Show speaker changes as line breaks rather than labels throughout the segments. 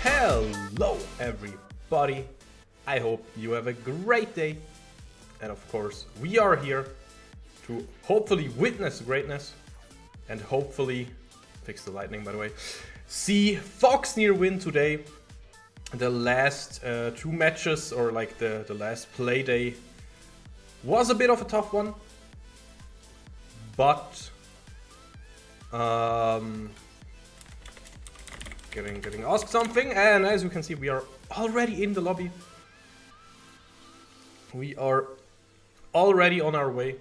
Hello everybody, I hope you have a great day, and of course we are here to hopefully witness greatness and hopefully, fix the lightning by the way, see Foxnyr win today. The last two matches, or like the last play day, was a bit of a tough one, but getting asked something, and as you can see we are already in the lobby. We are already on our way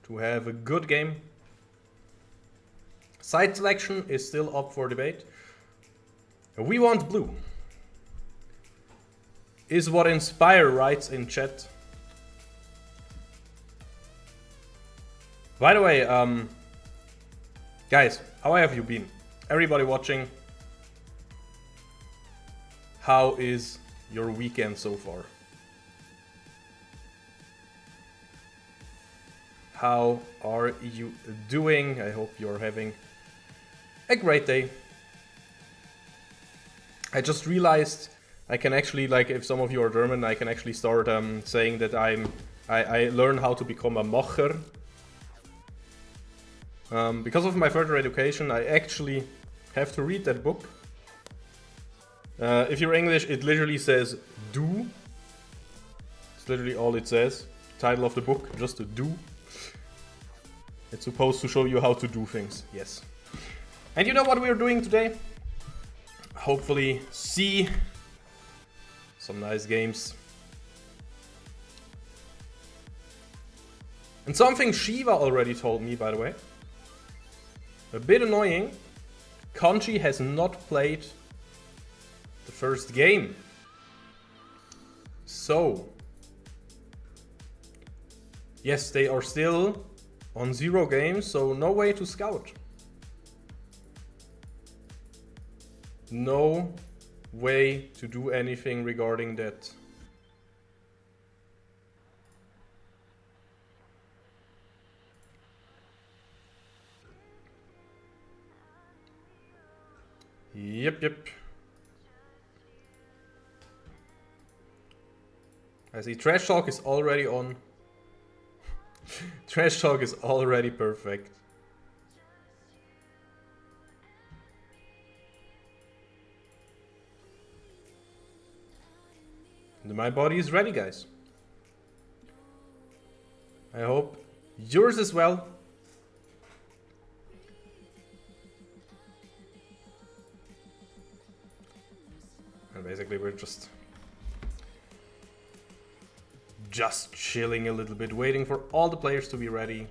to have a good game. Side selection is still up for debate. We want blue, is what Inspire writes in chat. By the way, guys, how have you been? Everybody watching, how is your weekend so far? How are you doing? I hope you're having a great day. I just realized I can actually, like, if some of you are German, I can actually start saying that I learn how to become a Macher. Because of my further education, I actually have to read that book. If you're English, it literally says do. It's literally all it says. Title of the book, just a do. It's supposed to show you how to do things, yes. And you know what we're doing today? Hopefully see some nice games. And something Shiva already told me, by the way. A bit annoying. Kanji has not played the first game. So, yes, they are still on 0 games, so no way to scout. No way to do anything regarding that. Yep. I see Trash Talk is already on. Trash Talk is already perfect. My body is ready, guys. I hope yours as well. And basically we're just chilling a little bit, waiting for all the players to be ready.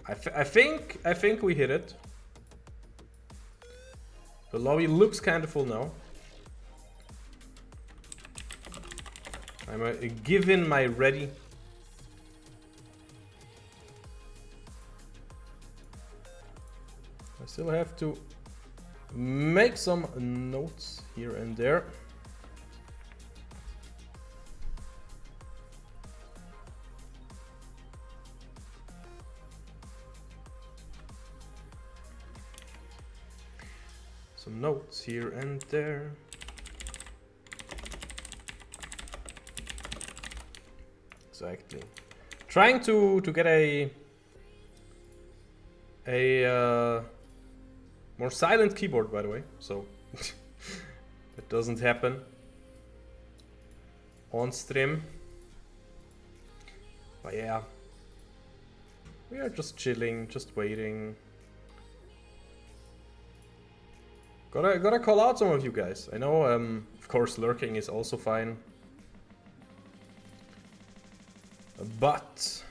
I think we hit it. The lobby looks kind of full now. I'm giving my ready. I still have to make some notes here and there. Some notes here and there. Exactly. Trying to get a more silent keyboard, by the way, so it doesn't happen on stream. But yeah, we are just chilling, just waiting. Gotta call out some of you guys. I know, of course, lurking is also fine. But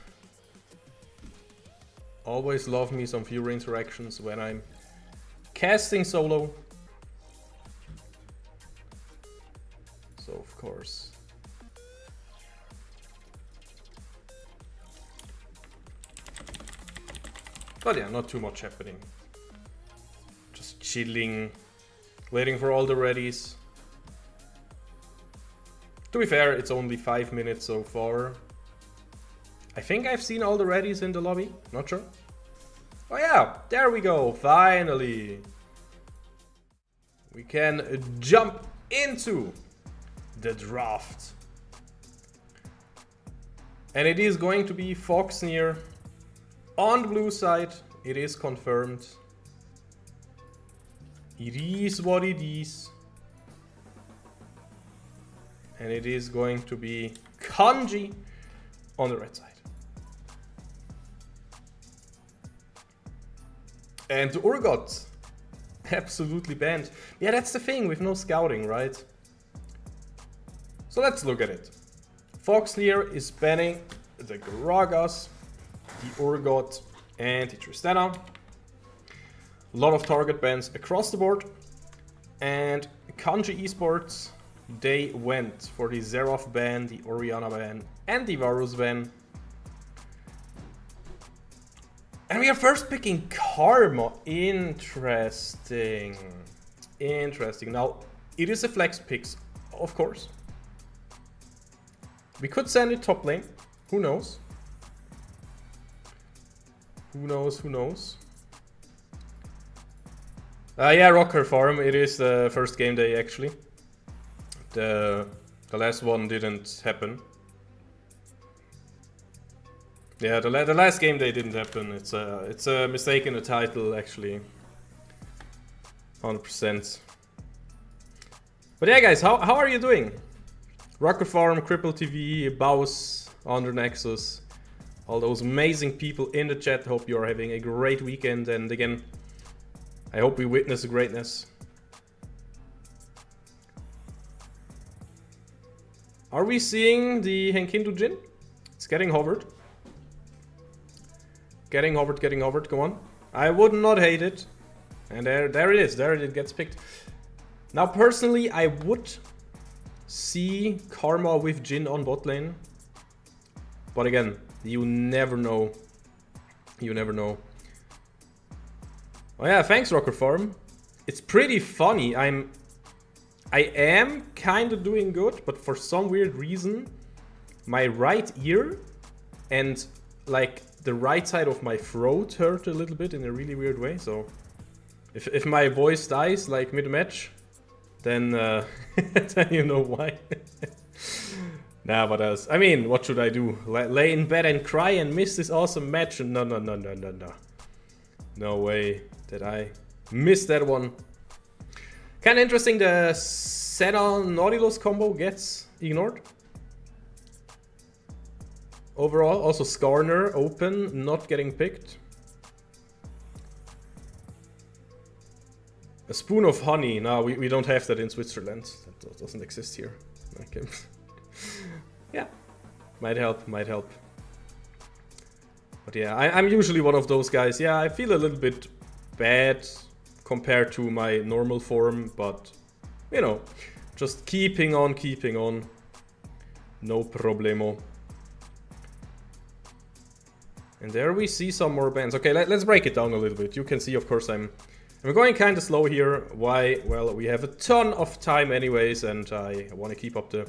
always love me some viewer interactions when I'm casting solo. So of course. But yeah, not too much happening. Just chilling, waiting for all the readies. To be fair, it's only 5 minutes so far. I think I've seen all the readies in the lobby, not sure. Oh yeah, there we go, finally. We can jump into the draft. And it is going to be Foxnyr on the blue side. It is confirmed. It is what it is. And it is going to be Kanji on the red side. And Urgot, absolutely banned. Yeah, that's the thing with no scouting, right? So let's look at it. Foxnyr is banning the Gragas, the Urgot, and the Tristana. A lot of target bans across the board. And Kanji Esports, they went for the Xerath ban, the Orianna ban, and the Varus ban. And we are first picking Karma. Interesting. Interesting. Now, it is a flex picks, of course. We could send it top lane. Who knows? Who knows? Who knows? Yeah, Rocker Farm. It is the first game day, actually. The last one didn't happen. Yeah, the last game day didn't happen. It's a mistake in the title, actually. 100%. But yeah, guys, how are you doing? Rocker Farm, Cripple TV, Baus, Under Nexus, all those amazing people in the chat. Hope you are having a great weekend, and again, I hope we witness the greatness. Are we seeing the Henkindu Jin? It's getting hovered. Getting hovered, come on. I would not hate it. And there it is, there it gets picked. Now, personally, I would see Karma with Jin on bot lane. But again, you never know. You never know. Oh yeah, thanks Rocker Farm. It's pretty funny. I am kind of doing good, but for some weird reason, my right ear and like the right side of my throat hurt a little bit in a really weird way. So if my voice dies like mid-match, then then you know why. Nah, what else? I mean, what should I do? Lay in bed and cry and miss this awesome match? No. No way that I missed that one. Kinda interesting, the Senna Nautilus combo gets ignored. Overall, also Skarner open, not getting picked. A spoon of honey. No, we don't have that in Switzerland. That doesn't exist here. Okay. Yeah, might help, might help. But yeah, I'm usually one of those guys. Yeah, I feel a little bit bad compared to my normal form, but you know, just keeping on. No problemo. And there we see some more bans. Okay, let's break it down a little bit. You can see, of course, I'm going kind of slow here. Why? Well, we have a ton of time anyways, and I want to keep up the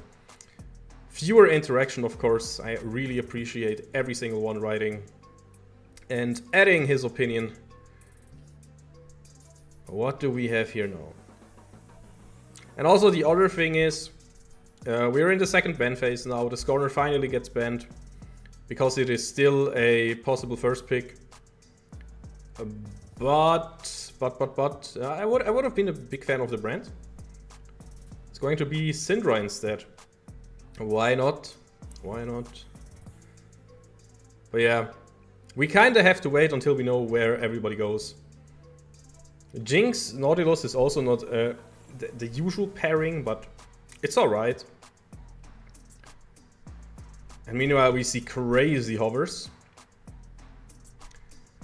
viewer interaction, of course. I really appreciate every single one writing and adding his opinion. What do we have here now? And also the other thing is, we're in the second ban phase now. The Skarner finally gets banned because it is still a possible first pick. But I would have been a big fan of the brand. It's going to be Syndra instead. Why not? Why not? But yeah, we kind of have to wait until we know where everybody goes. Jinx Nautilus is also not the usual pairing, but it's alright. And meanwhile, we see crazy hovers.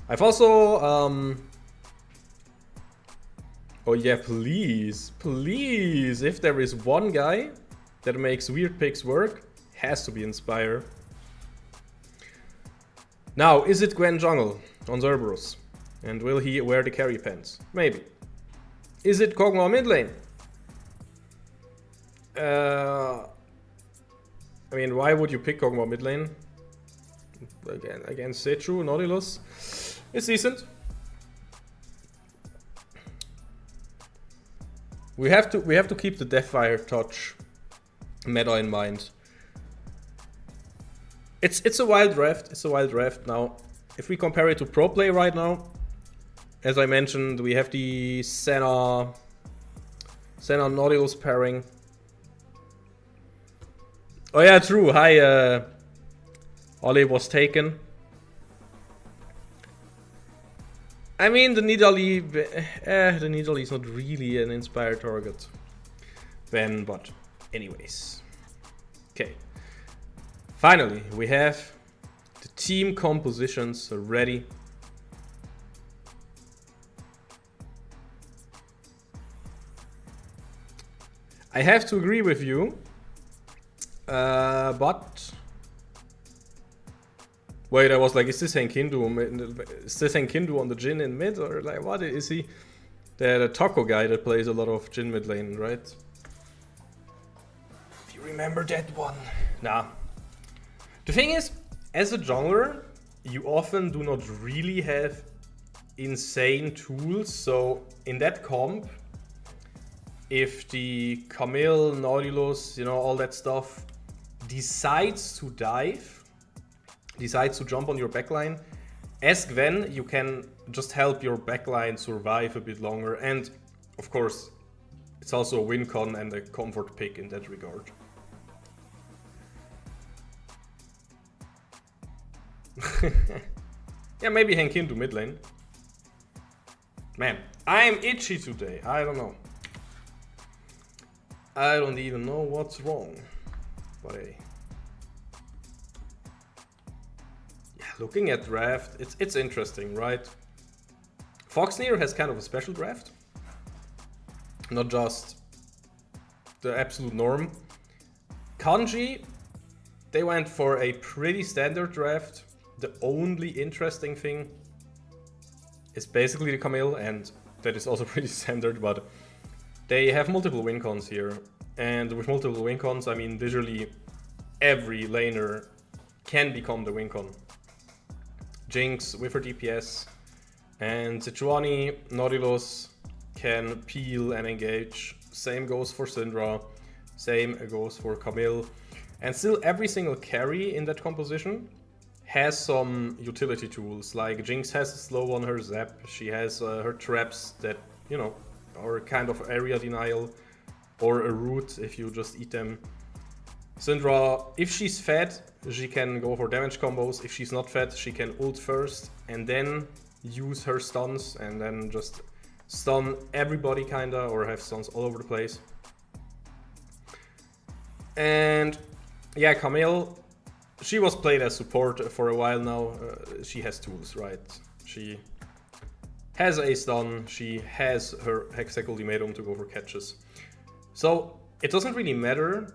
I've also oh yeah, please, if there is one guy that makes weird picks work, has to be Inspire. Now, is it Gwen Jungle on Cerberus? And will he wear the carry pants? Maybe. Is it Kog'Maw mid lane? I mean, why would you pick Kog'Maw mid lane? Again, Sechu, Nautilus. It's decent. We have to keep the Deathfire Touch meta in mind. It's a wild draft. It's a wild draft. Now, if we compare it to pro play right now, as I mentioned, we have the Senna Nautilus pairing. Oh yeah, true. Hi, Ollie was taken. I mean, the Nidalee is not really an inspired target then, but anyways. Okay. Finally, we have the team compositions ready. I have to agree with you, but wait, I was like, is this Henkindu on the Jhin in mid, or like what is he? The Taco guy that plays a lot of Jhin mid lane, right? If you remember that one. Nah. The thing is, as a jungler, you often do not really have insane tools, so in that comp, if the Camille, Nautilus, you know, all that stuff decides to dive, decides to jump on your backline, as Gwen, you can just help your backline survive a bit longer. And of course, it's also a win con and a comfort pick in that regard. Yeah, maybe Henkindu mid lane. Man, I'm itchy today. I don't know. I don't even know what's wrong. But hey. Yeah, looking at draft, it's interesting, right? Foxnyr has kind of a special draft. Not just the absolute norm. Kanji, they went for a pretty standard draft. The only interesting thing is basically the Camille, and that is also pretty standard, but they have multiple win cons here. And with multiple win cons, I mean literally every laner can become the win con. Jinx with her DPS, and Sejuani, Nautilus can peel and engage. Same goes for Syndra, same goes for Camille. And still every single carry in that composition has some utility tools, like Jinx has a slow on her zap, she has her traps that, you know, are kind of area denial, or a root if you just eat them. Syndra, if she's fed, she can go for damage combos. If she's not fed, she can ult first and then use her stuns and then just stun everybody kinda, or have stuns all over the place. And yeah, Camille, she was played as support for a while now. She has tools, right? She has a stun, she has her Hextech ultimatum to go for catches. So it doesn't really matter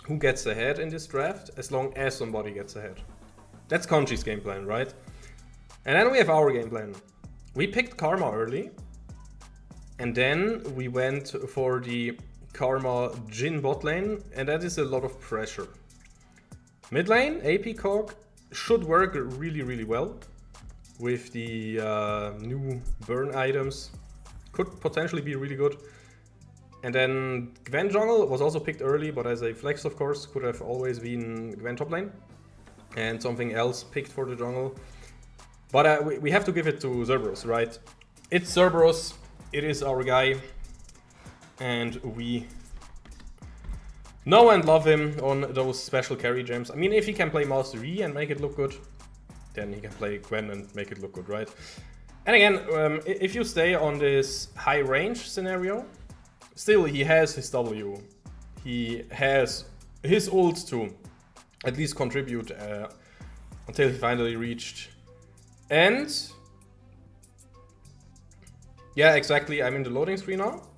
who gets ahead in this draft as long as somebody gets ahead. That's Kanji's game plan, right? And then we have our game plan. We picked Karma early, and then we went for the Karma Jhin bot lane, and that is a lot of pressure. Mid lane, AP Cog should work really, really well with the new burn items. Could potentially be really good. And then Gwen jungle was also picked early, but as a flex, of course, could have always been Gwen top lane. And something else picked for the jungle. But we have to give it to Cerberus, right? It's Cerberus, it is our guy. And we know and love him on those special carry gems. I mean, if he can play Master E and make it look good, then he can play Gwen and make it look good, right? And again, if you stay on this high range scenario, still he has his W. He has his ult to at least contribute until he finally reached. And yeah, exactly, I'm in the loading screen now.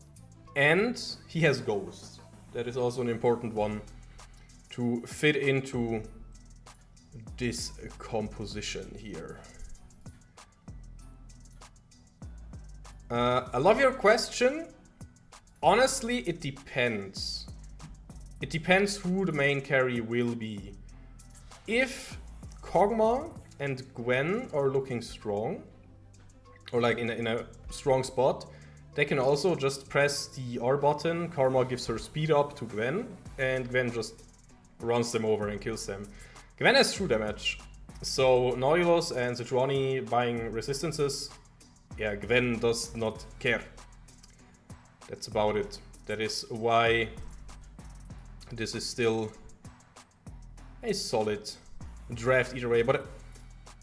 And he has Ghost. That is also an important one to fit into this composition here. I love your question. Honestly, it depends. It depends who the main carry will be. If Kog'Maw and Gwen are looking strong, or like in a strong spot, they can also just press the R button. Karma gives her speed up to Gwen, and Gwen just runs them over and kills them. Gwen has true damage, so Nautilus and Sejuani buying resistances, yeah, Gwen does not care. That's about it. That is why this is still a solid draft either way, but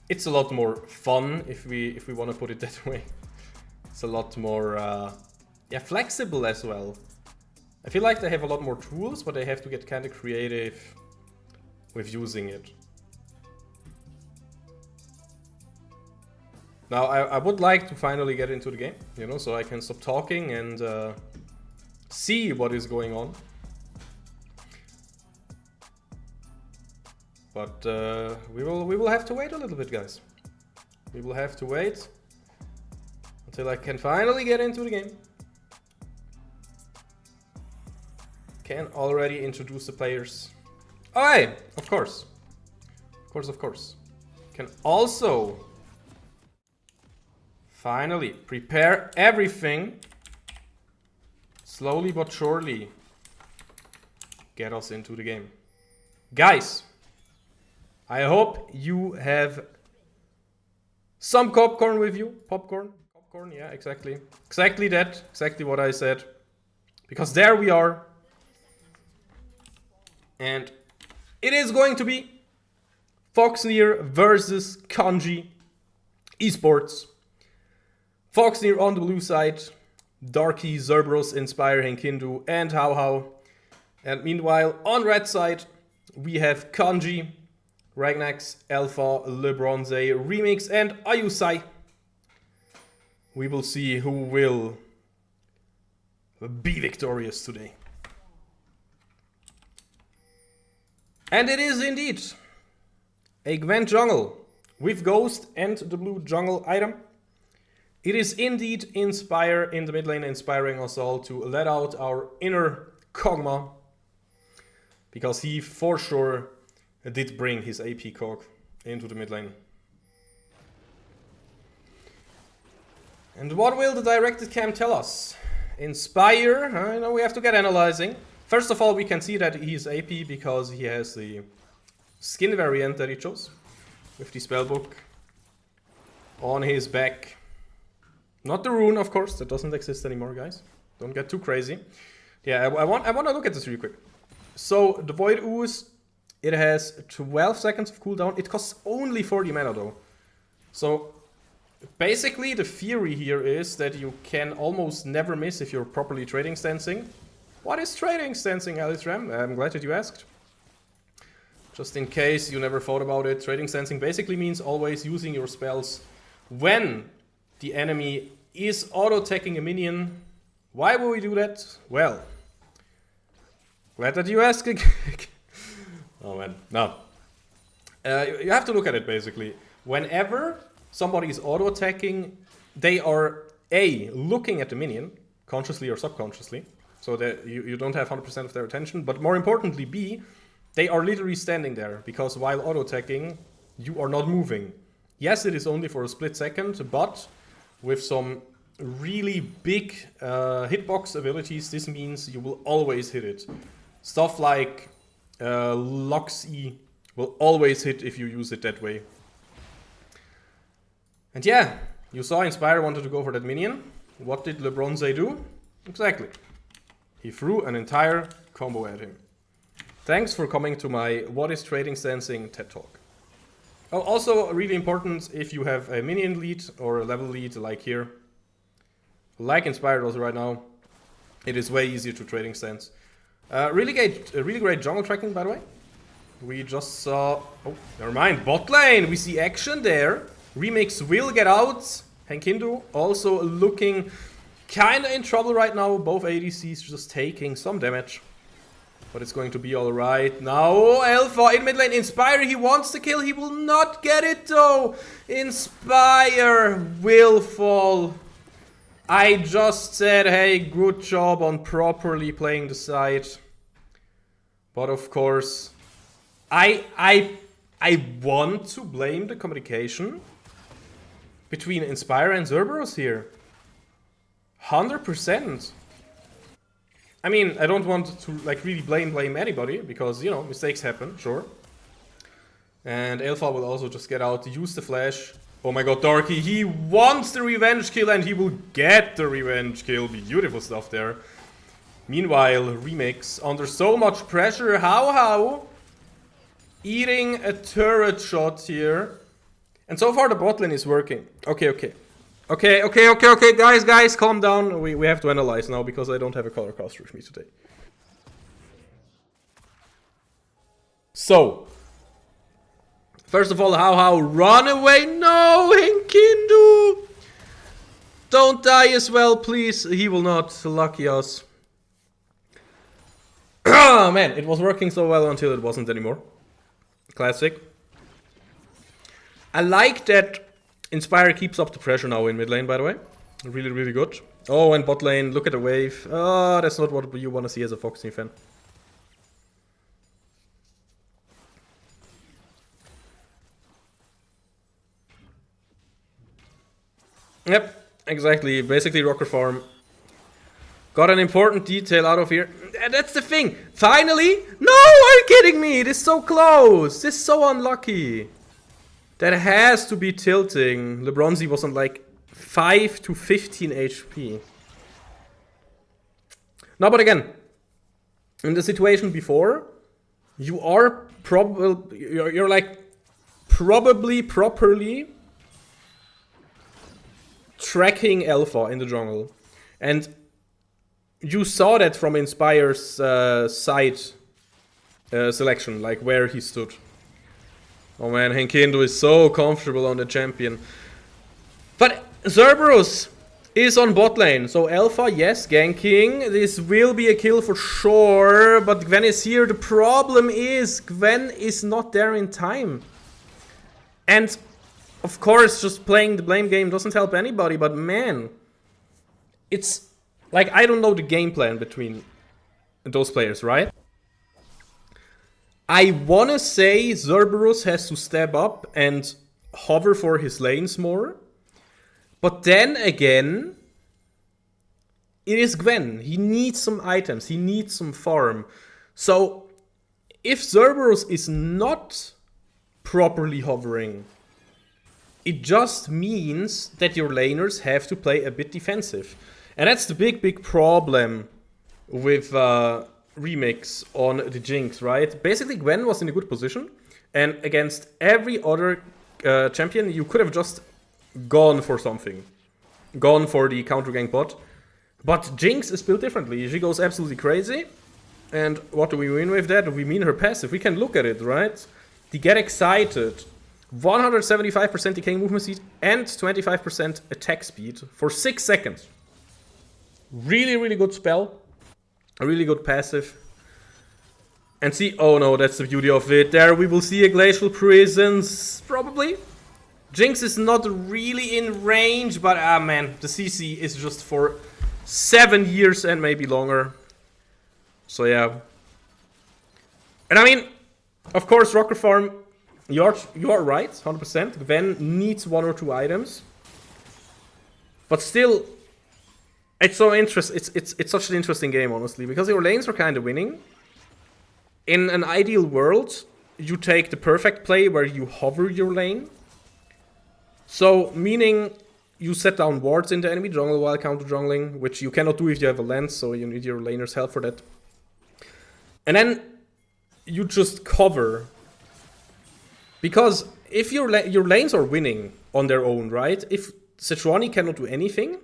it's a lot more fun if we want to put it that way. It's a lot more yeah, flexible as well. I feel like they have a lot more tools, but they have to get kind of creative with using it. Now I would like to finally get into the game, you know, so I can stop talking and see what is going on. But we will have to wait a little bit, guys. We will have to wait until I can finally get into the game. Can already introduce the players. Oh, hey, of course. Of course. Can also finally prepare everything. Slowly but surely get us into the game. Guys, I hope you have some popcorn with you. Popcorn, yeah, exactly. Exactly that. Exactly what I said. Because there we are. And it is going to be Foxnyr versus Kanji Esports. Foxnyr on the blue side. Darky, Zerberus, Inspire, Henkindu, and How. And meanwhile, on red side, we have Kanji, Ragnax, Alpha, LeBronze, Remix, and Ayusai. We will see who will be victorious today. And it is indeed a Gwen jungle with Ghost and the blue jungle item. It is indeed Inspire in the mid lane, inspiring us all to let out our inner Kog'Maw. Because he for sure did bring his AP Kog into the mid lane. And what will the directed cam tell us? Inspire, I know we have to get analyzing. First of all, we can see that he is AP because he has the skin variant that he chose. With the spellbook on his back. Not the rune, of course, that doesn't exist anymore, guys. Don't get too crazy. Yeah, I want to look at this really quick. So, the Void Ooze, it has 12 seconds of cooldown. It costs only 40 mana though. So, basically the theory here is that you can almost never miss if you're properly trading stancing. What is trading stancing, Alice Ram? I'm glad that you asked. Just in case you never thought about it, trading stancing basically means always using your spells when the enemy is auto-attacking a minion. Why will we do that? Well, glad that you asked. Oh man, no. You have to look at it basically. Whenever somebody is auto-attacking, they are A, looking at the minion, consciously or subconsciously, so that you don't have 100% of their attention, but more importantly, B, they are literally standing there, because while auto-attacking, you are not moving. Yes, it is only for a split second, but with some really big hitbox abilities, this means you will always hit it. Stuff like Lux E will always hit if you use it that way. And yeah, you saw Inspire wanted to go for that minion. What did LeBronze do? Exactly. He threw an entire combo at him. Thanks for coming to my What is Trading Stancing TED Talk. Oh, also really important, if you have a minion lead or a level lead like here, like Inspire does right now, it is way easier to trading stance. Really great jungle tracking, by the way. We just saw... Oh, never mind. Bot lane. We see action there. Remix will get out. Henkindu also looking kind of in trouble right now. Both ADCs just taking some damage. But it's going to be alright. Now Alpha in mid lane. Inspire, he wants to kill. He will not get it though. Inspire will fall. I just said, hey, good job on properly playing the side. But of course, I want to blame the communication between Inspire and Zerberus here. 100%. I mean, I don't want to like really blame anybody because, you know, mistakes happen, sure. And Alpha will also just get out to use the flash. Oh my god, Darky, he wants the revenge kill and he will get the revenge kill. Beautiful stuff there. Meanwhile, Remix under so much pressure. How? Eating a turret shot here. And so far the bot lane is working. Okay, guys, calm down. We have to analyze now because I don't have a color caster with me today. So, first of all, how run away? No, Hinkindu! Don't die as well, please. He will not. Lucky us. Oh man, it was working so well until it wasn't anymore. Classic. I like that Inspire keeps up the pressure now in mid lane, by the way. Really, really good. Oh, and bot lane, look at the wave. Oh, that's not what you want to see as a Foxnyr fan. Yep, exactly. Basically, Rocker Farm got an important detail out of here. And that's the thing. Finally! No, are you kidding me? This is so close. This is so unlucky. That has to be tilting. LeBronzy was on like 5 to 15 HP. No, but again, in the situation before, you are probably you're like probably properly tracking Alpha in the jungle, and you saw that from Inspire's side selection, like where he stood. Oh man, Henkindo is so comfortable on the champion. But Cerberus is on bot lane, so Alpha, yes, ganking. This will be a kill for sure, but Gwen is here. The problem is Gwen is not there in time. And of course, just playing the blame game doesn't help anybody, but man, it's like, I don't know the game plan between those players, right? I wanna say Cerberus has to step up and hover for his lanes more. But then again, it is Gwen. He needs some items, he needs some farm. So if Cerberus is not properly hovering, it just means that your laners have to play a bit defensive. And that's the big problem with Remix on the Jinx, right? Basically, Gwen was in a good position, and against every other champion, you could have just gone for something. Gone for the counter gank bot. But Jinx is built differently. She goes absolutely crazy. And what do we mean with that? We mean her passive. We can look at it, right? The Get Excited. 175% decaying movement speed and 25% attack speed for 6 seconds. Really, really good spell. A really good passive. And see, oh no, that's the beauty of it. There we will see a Glacial Prisons, probably. Jinx is not really in range, but man, the CC is just for 7 years and maybe longer. So yeah. And I mean, of course, Rocker Farm, you are right, 100%. Gwen needs 1 or 2 items. But still, it's so it's such an interesting game, honestly, because your lanes are kind of winning. In an ideal world, you take the perfect play where you hover your lane. So, meaning you set down wards in the enemy jungle while counter jungling, which you cannot do if you have a lens, so you need your laner's help for that. And then you just cover. Because if your lanes are winning on their own, right? If Sejuani cannot do anything,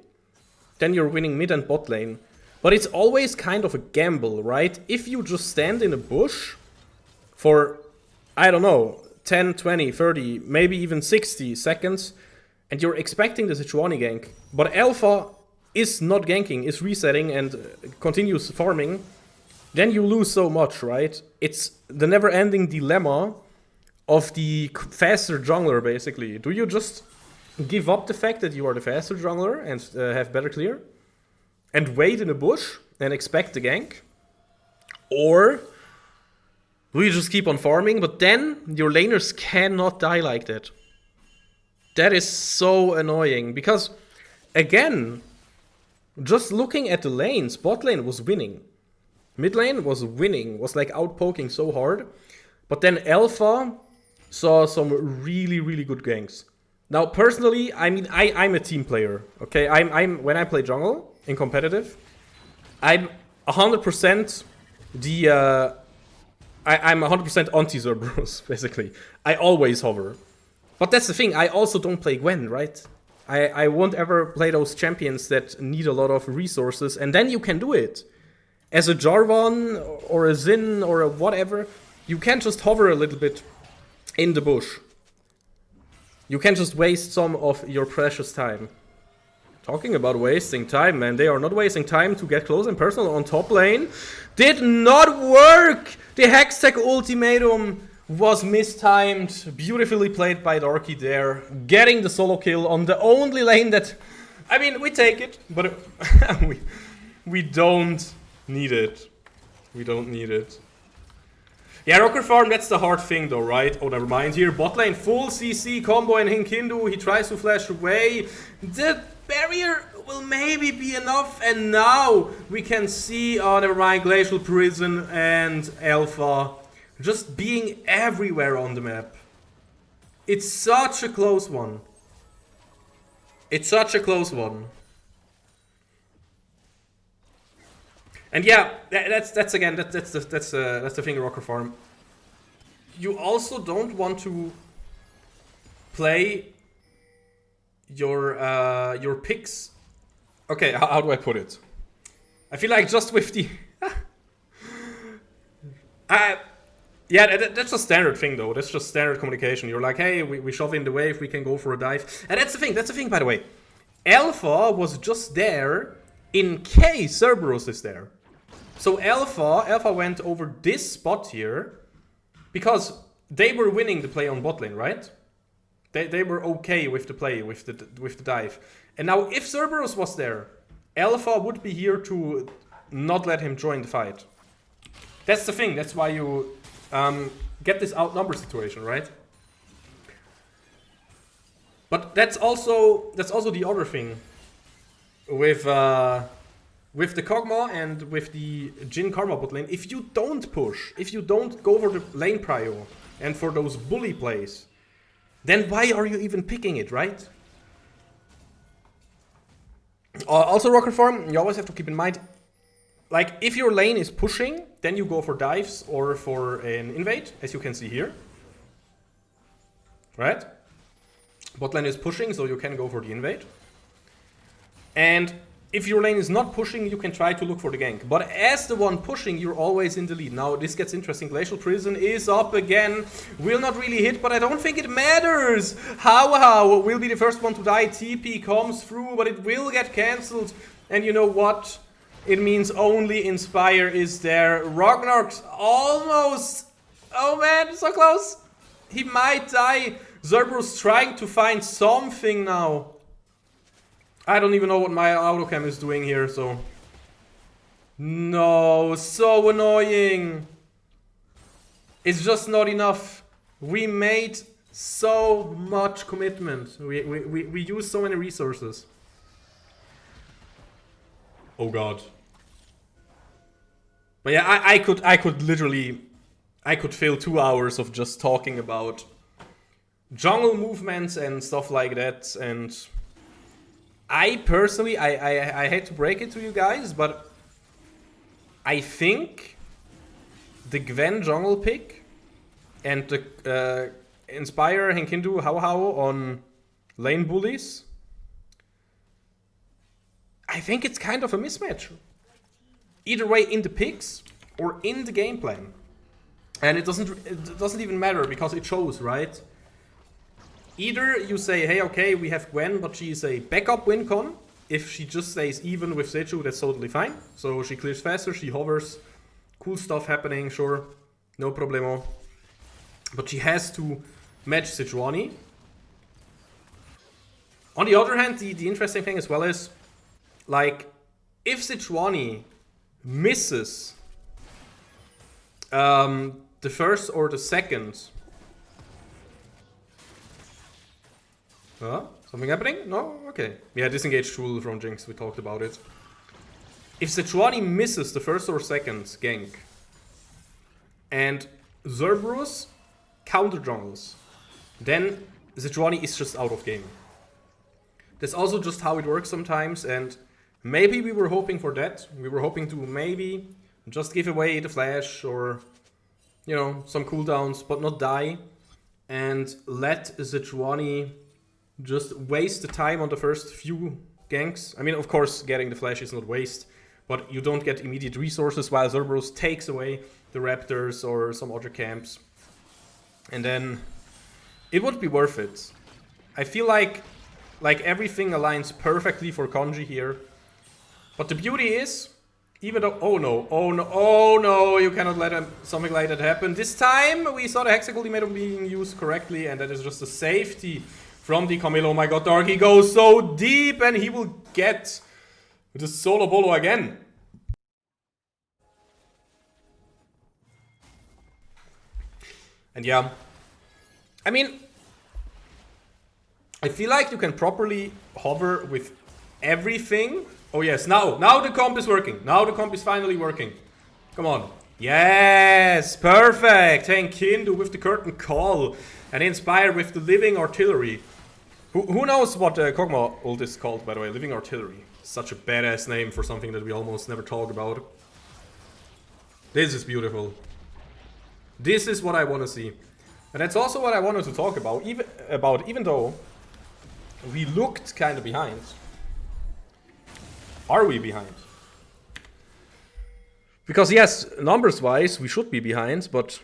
then you're winning mid and bot lane. But it's always kind of a gamble, right? If you just stand in a bush for, I don't know, 10, 20, 30, maybe even 60 seconds, and you're expecting the Sejuani gank, but Alpha is not ganking, is resetting and continues farming, then you lose so much, right? It's the never-ending dilemma of the faster jungler, basically. Do you just give up the fact that you are the faster jungler and have better clear? And wait in a bush and expect the gank? Or do you just keep on farming, but then your laners cannot die like that? That is so annoying, because, again, Just looking at the lanes, bot lane was winning. Mid lane was winning, was like outpoking so hard. But then Alpha saw some really, really good ganks. Now, personally, I mean, I'm a team player, okay? When I play jungle in competitive, I'm 100% I'm 100% anti-Cerberus, basically. I always hover. But that's the thing, I also don't play Gwen, right? I won't ever play those champions that need a lot of resources, and then you can do it. As a Jarvan, or a Xin, or a whatever, you can just hover a little bit in the bush. You can just waste some of your precious time. Talking about wasting time, man, they are not wasting time to get close and personal on top lane. Did not work! The Hextech ultimatum was mistimed. Beautifully played by Darky there. Getting the solo kill on the only lane that... I mean, we take it, but we don't need it. We don't need it. Yeah, Rocker Farm, that's the hard thing though, right? Oh, never mind. Here, bot lane, full CC combo and Hinkindu. He tries to flash away. The barrier will maybe be enough. And now we can see, oh, never mind, Glacial Prison and Alpha just being everywhere on the map. It's such a close one. It's such a close one. And yeah, that's the thing, Rocker Farm. You also don't want to play your picks. Okay, how do I put it? I feel like just with the yeah, that's a standard thing though. That's just standard communication. You're like, hey, we shove in the wave, we can go for a dive. And that's the thing. That's the thing, by the way. Alpha was just there in case Cerberus is there. So Alpha went over this spot here because they were winning the play on bot lane, right? They were okay with the play, with the dive. And now if Cerberus was there, Alpha would be here to not let him join the fight. That's the thing. That's why you get this outnumber situation, right? But that's also the other thing with the Kog'Maw and with the Jhin Karma bot lane. If you don't push, if you don't go for the lane prio and for those bully plays, then why are you even picking it, right? Also, Rocker Farm, you always have to keep in mind, like, if your lane is pushing, then you go for dives or for an invade, as you can see here. Right? Bot lane is pushing, so you can go for the invade. And if your lane is not pushing, you can try to look for the gank. But as the one pushing, you're always in the lead. Now, this gets interesting. Glacial Prison is up again. Will not really hit, but I don't think it matters. How will be the first one to die. TP comes through, but it will get cancelled. And you know what? It means only Inspire is there. Ragnarok's almost... Oh man, so close. He might die. Cerberus trying to find something now. I don't even know what my autocam is doing here, so... No, so annoying. It's just not enough. We made so much commitment. We used so many resources. Oh god. But yeah, I could literally... I could fill 2 hours of just talking about jungle movements and stuff like that, and I personally, I hate to break it to you guys, but I think the Gwen jungle pick and the Inspire Hinkindu How on lane bullies, I think it's kind of a mismatch. Either way, in the picks or in the game plan. And it doesn't even matter because it shows, right? Either you say, hey, okay, we have Gwen, but she's a backup win con. If she just stays even with Seju, that's totally fine. So she clears faster, she hovers. Cool stuff happening, sure. No problemo. But she has to match Sejuani. On the other hand, the interesting thing as well is, like, if Sejuani misses the first or the second... Something happening? No? Okay. Yeah, disengage tool from Jinx, we talked about it. if Sejuani misses the first or second gank and Cerberus counter jungles, then Sejuani is just out of game. That's also just how it works sometimes, and maybe we were hoping for that. We were hoping to maybe just give away the flash or, you know, some cooldowns, but not die, and let Sejuani just waste the time on the first few ganks. I mean, of course, getting the flash is not waste, but you don't get immediate resources while Cerberus takes away the raptors or some other camps. And then it would be worth it. I feel like everything aligns perfectly for Kanji here. But the beauty is, even though, oh no, you cannot let something like that happen. This time we saw the Hex ultimatum being used correctly, and that is just a safety from the Camille. Oh my god, Darky goes so deep, and he will get the solo bolo again. And yeah, I mean, I feel like you can properly hover with everything. Oh yes, now the comp is working. Now the comp is finally working. Come on. Yes, perfect. Henkindu with the curtain call. And Inspire with the living artillery. Who knows what Kog'Maw ult is called, by the way? Living artillery. Such a badass name for something that we almost never talk about. This is beautiful. This is what I want to see. And that's also what I wanted to talk about, even though we looked kind of behind. Are we behind? Because yes, numbers-wise, we should be behind, but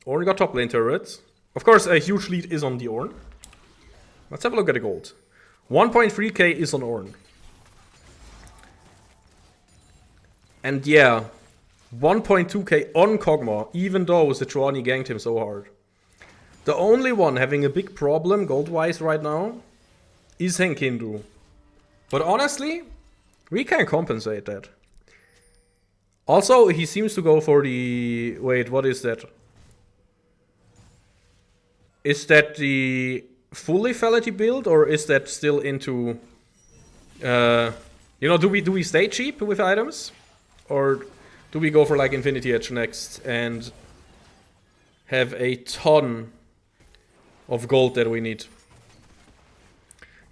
Ornn got top lane turret. Of course, a huge lead is on the Ornn. Let's have a look at the gold. 1.3k is on Ornn. And yeah, 1.2k on Kog'Maw, even though Sejuani ganked him so hard. The only one having a big problem gold-wise right now is Henkindu. But honestly, we can compensate that. Also, he seems to go for the... Wait, what is that? Is that the full lethality build, or is that still into... you know, do we stay cheap with items? Or do we go for like Infinity Edge next and have a ton of gold that we need?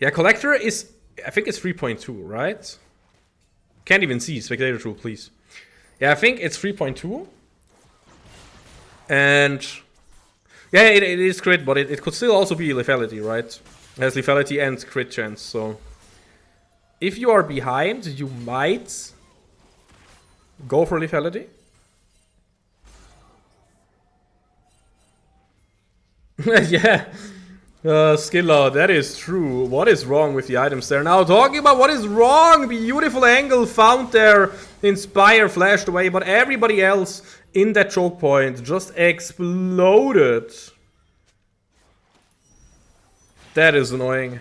Yeah, Collector is... I think it's 3.2, right? Can't even see. Spectator tool, please. Yeah, I think it's 3.2. And... yeah, it is crit, but it could still also be lethality, right? It has lethality and crit chance, so... if you are behind, you might go for lethality. Yeah. Skilla, that is true. What is wrong with the items there? Now, talking about what is wrong, beautiful angle found there. Inspire flashed away, but everybody else in that choke point just exploded. That is annoying.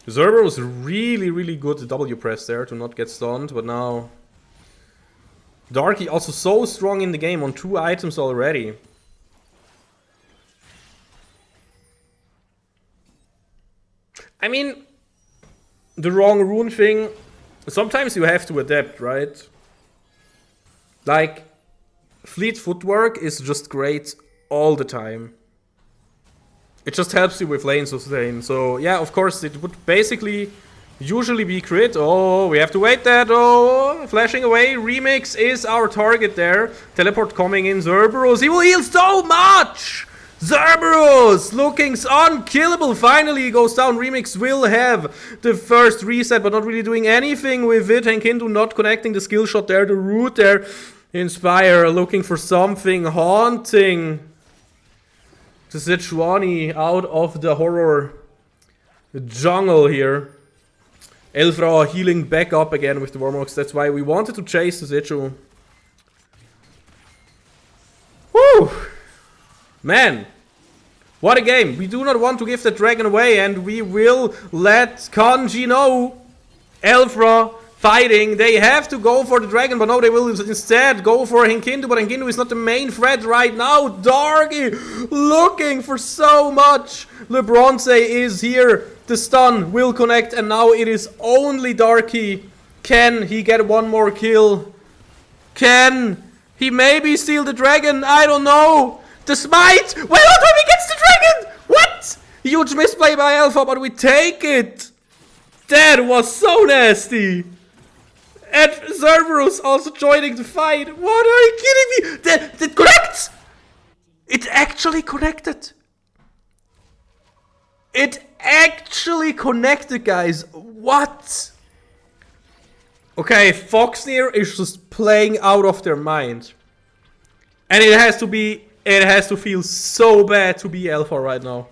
Zerber was really, really good W press there to not get stunned, but now... Darky also so strong in the game on 2 items already. I mean, the wrong rune thing, sometimes you have to adapt, right? Like, fleet footwork is just great all the time. It just helps you with lane sustain. So, yeah, of course, it would basically usually be crit. Oh, we have to wait that. Oh, flashing away. Remix is our target there. Teleport coming in. Cerberus, he will heal so much! Cerberus looking unkillable. Finally, he goes down. Remix will have the first reset, but not really doing anything with it. Henkindu not connecting the skill shot there. The root there. Inspire looking for something haunting the Sejuani out of the horror jungle here. Elfra healing back up again with the Warmorks. That's why we wanted to chase the Seju. Woo! Man, what a game. We do not want to give the dragon away, and we will let Kanji know. Elfra fighting. They have to go for the dragon, but no, they will instead go for Henkindu, but Henkindu is not the main threat right now. Darky looking for so much. LeBronce is here. The stun will connect, and now it is only Darky. Can he get one more kill? Can he maybe steal the dragon? I don't know. The smite! Well, Otome gets the dragon! What? Huge misplay by Alpha, but we take it. That was so nasty. And Cerberus also joining the fight. What, are you kidding me? That connects! It actually connected. It actually connected, guys. What? Okay, Foxnyr is just playing out of their mind. And it has to feel so bad to be Alpha right now.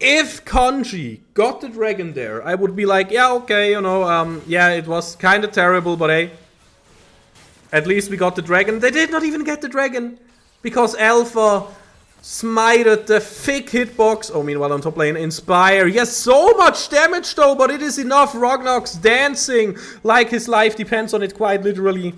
If Kanji got the dragon there, I would be like, yeah, okay, you know, yeah, it was kind of terrible, but hey, at least we got the dragon. They did not even get the dragon because Alpha smited the thick hitbox. Oh, meanwhile on top lane, Inspire. He has so much damage though, but it is enough. Ragnarok's dancing like his life depends on it, quite literally.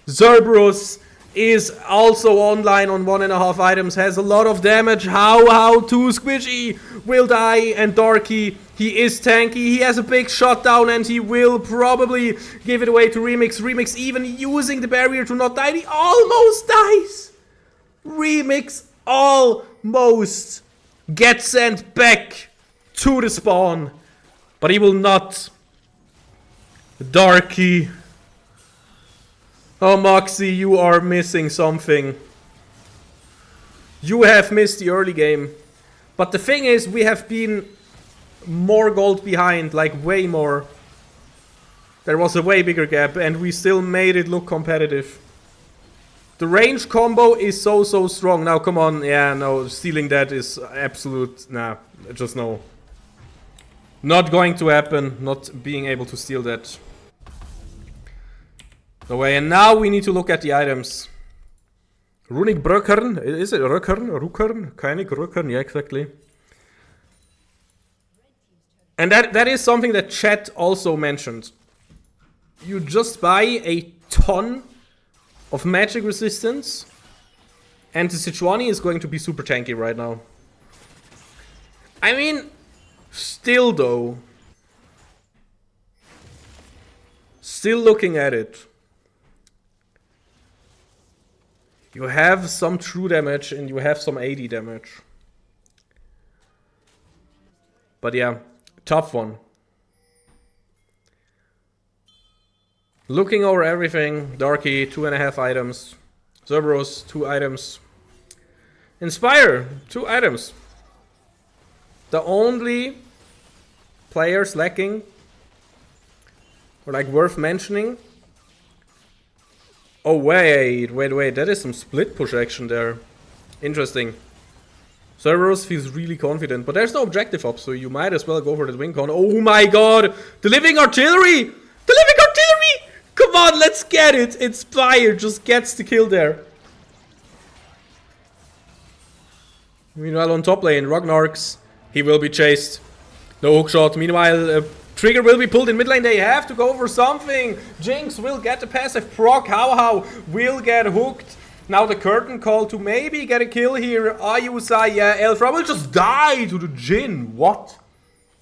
Cerberus is also online on 1.5 items, has a lot of damage. How too squishy will die, and Darky, he is tanky, he has a big shutdown, and he will probably give it away to Remix. Remix even using the barrier to not die, he almost dies. Remix almost gets sent back to the spawn, but he will not. Darky. Oh, Moxie, you are missing something. You have missed the early game. But the thing is, we have been more gold behind, like way more. There was a way bigger gap, and we still made it look competitive. The range combo is so strong. Now, come on. Yeah, no, stealing that is absolute... Nah, just no. Not going to happen, not being able to steal that. No way, and now we need to look at the items. Runic Bröckern, is it Röckern? Ruckern? König Röckern, yeah, exactly. And that is something that chat also mentioned. You just buy a ton of magic resistance, and the Sichuani is going to be super tanky right now. I mean, still though. Still looking at it. You have some true damage and you have some AD damage. But yeah, tough one. Looking over everything, Darky, 2.5 items. Cerberus, 2 items. Inspire, 2 items. The only players lacking, or like worth mentioning. Oh, wait, that is some split push action there. Interesting. Cerberus feels really confident, but there's no objective up, so you might as well go for the wing con. Oh my god! The living artillery! The living artillery! Come on, let's get it! Inspire just gets the kill there. Meanwhile, on top lane, Ragnarok's, he will be chased. No hook shot. Meanwhile, Trigger will be pulled in mid lane. They have to go for something. Jinx will get the passive proc. How will get hooked. Now the curtain call to maybe get a kill here. Ayusa, yeah, Elfra will just die to the Jhin. What?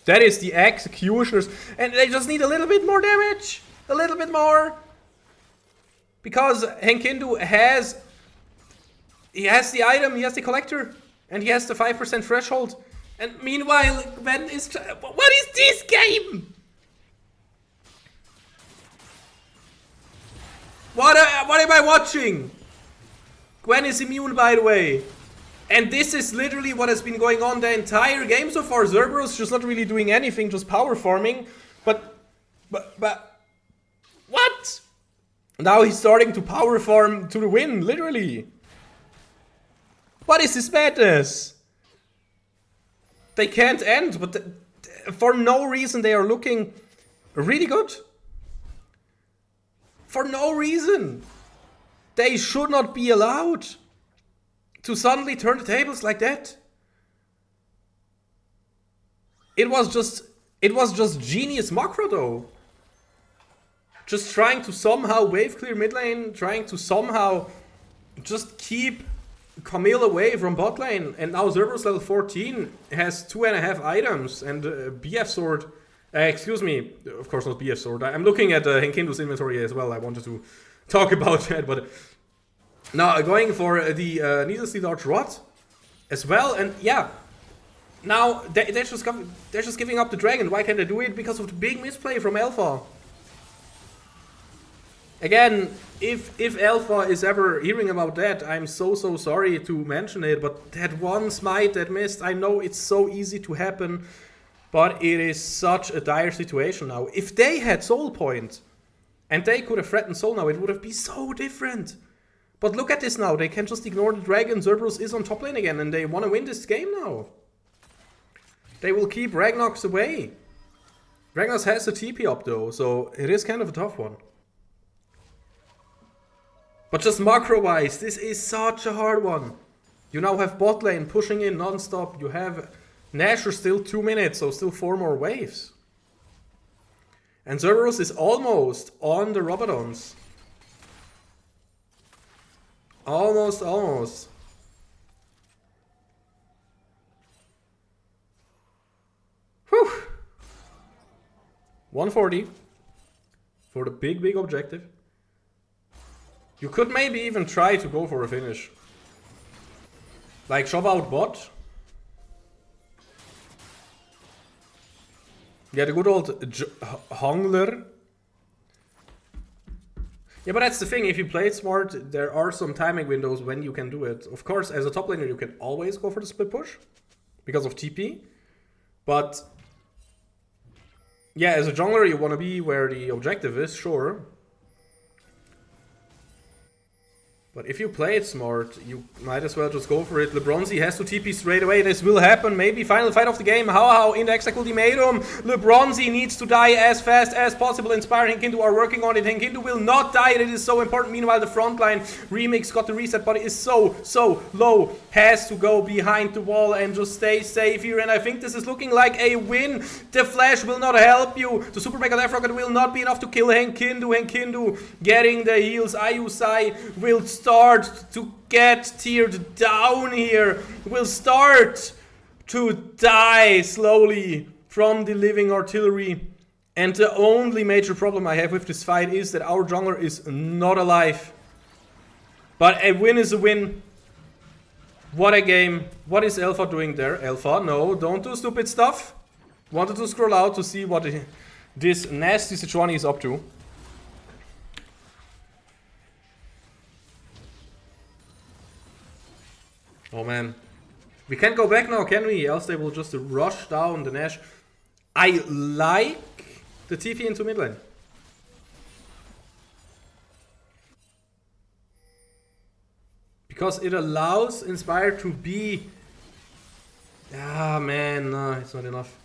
That is the executioners. And they just need a little bit more damage. A little bit more. Because Henkindu has... He has the item, he has the collector. And he has the 5% threshold. And meanwhile, Gwen is... What is this game? What am I watching? Gwen is immune, by the way. And this is literally what has been going on the entire game so far. Cerberus just not really doing anything, just power farming. But... What? Now he's starting to power farm to the win, literally. What is this madness? They can't end, but for no reason they are looking really good. For no reason. They should not be allowed to suddenly turn the tables like that. It was just It was just genius macro though. Just trying to somehow wave clear mid lane, trying to somehow just keep Camille away from bot lane. And now Zerberus level 14 has 2.5 items and BF sword. Excuse me, of course not BF sword. I'm looking at Henkindu's inventory as well. I wanted to talk about that, but now going for the needlessly large rod as well. And yeah, now they're just giving up the dragon. Why can't they do it? Because of the big misplay from Alpha. Again, if Alpha is ever hearing about that, I'm so sorry to mention it, but that one smite that missed, I know it's so easy to happen, but it is such a dire situation now. If they had Soul Point, and they could have threatened Soul now, it would have been so different. But look at this now, they can just ignore the dragon, Zerberus is on top lane again, and they want to win this game now. They will keep Ragnox away. Ragnox has the TP up though, so it is kind of a tough one. But just macro-wise, this is such a hard one. You now have bot lane pushing in non-stop. You have Nashor still 2 minutes, so still 4 more waves. And Zerberus is almost on the Robodons. Almost. Whew. 140 for the big objective. You could maybe even try to go for a finish. Like shove out bot. Yeah, the good old Hongler. Yeah, but that's the thing. If you play it smart, there are some timing windows when you can do it. Of course, as a top laner, you can always go for the split push because of TP. But yeah, as a jungler, you want to be where the objective is, sure. But if you play it smart, you might as well just go for it. LeBronzy has to TP straight away. This will happen. Maybe final fight of the game. How in the exact ultimatum. LeBronzy needs to die as fast as possible. Inspire and Henkindu are working on it. Henkindu will not die. It is so important. Meanwhile, the frontline remix got the reset, but it is so low. Has to go behind the wall and just stay safe here. And I think this is looking like a win. The flash will not help you. The Super Mega Death Rocket will not be enough to kill Henkindu. Henkindu getting the heals. Ayusai will start to get tiered down here, will start to die slowly from the living artillery. And the only major problem I have with this fight is that our jungler is not alive. But a win is a win. What a game. What is Alpha doing there? Alpha, no, don't do stupid stuff. Wanted to scroll out to see what this nasty Sichuani is up to. Oh man. We can't go back now, can we? Else they will just rush down the Nash. I like the TP into mid lane. Because it allows Inspire to be... Ah man, no, it's not enough.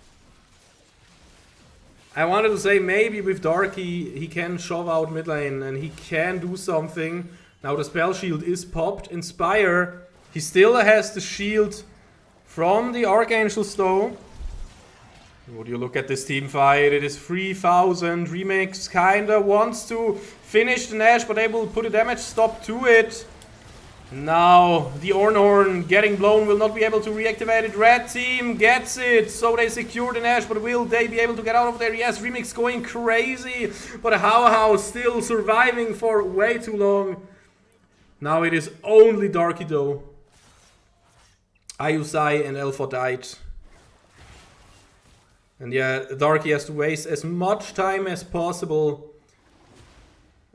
I wanted to say maybe with Darky he can shove out mid lane and he can do something. Now the spell shield is popped. Inspire... He still has the shield from the Archangels though. Would you look at this team fight? It is 3000. Remix kinda wants to finish the Nash, but they will put a damage stop to it. Now the Ornhorn getting blown will not be able to reactivate it. Red team gets it, so they secure the Nash, but will they be able to get out of there? Yes, Remix going crazy, but How still surviving for way too long. Now it is only Darky though. Ayusai and Alpha died. And yeah, Darky has to waste as much time as possible.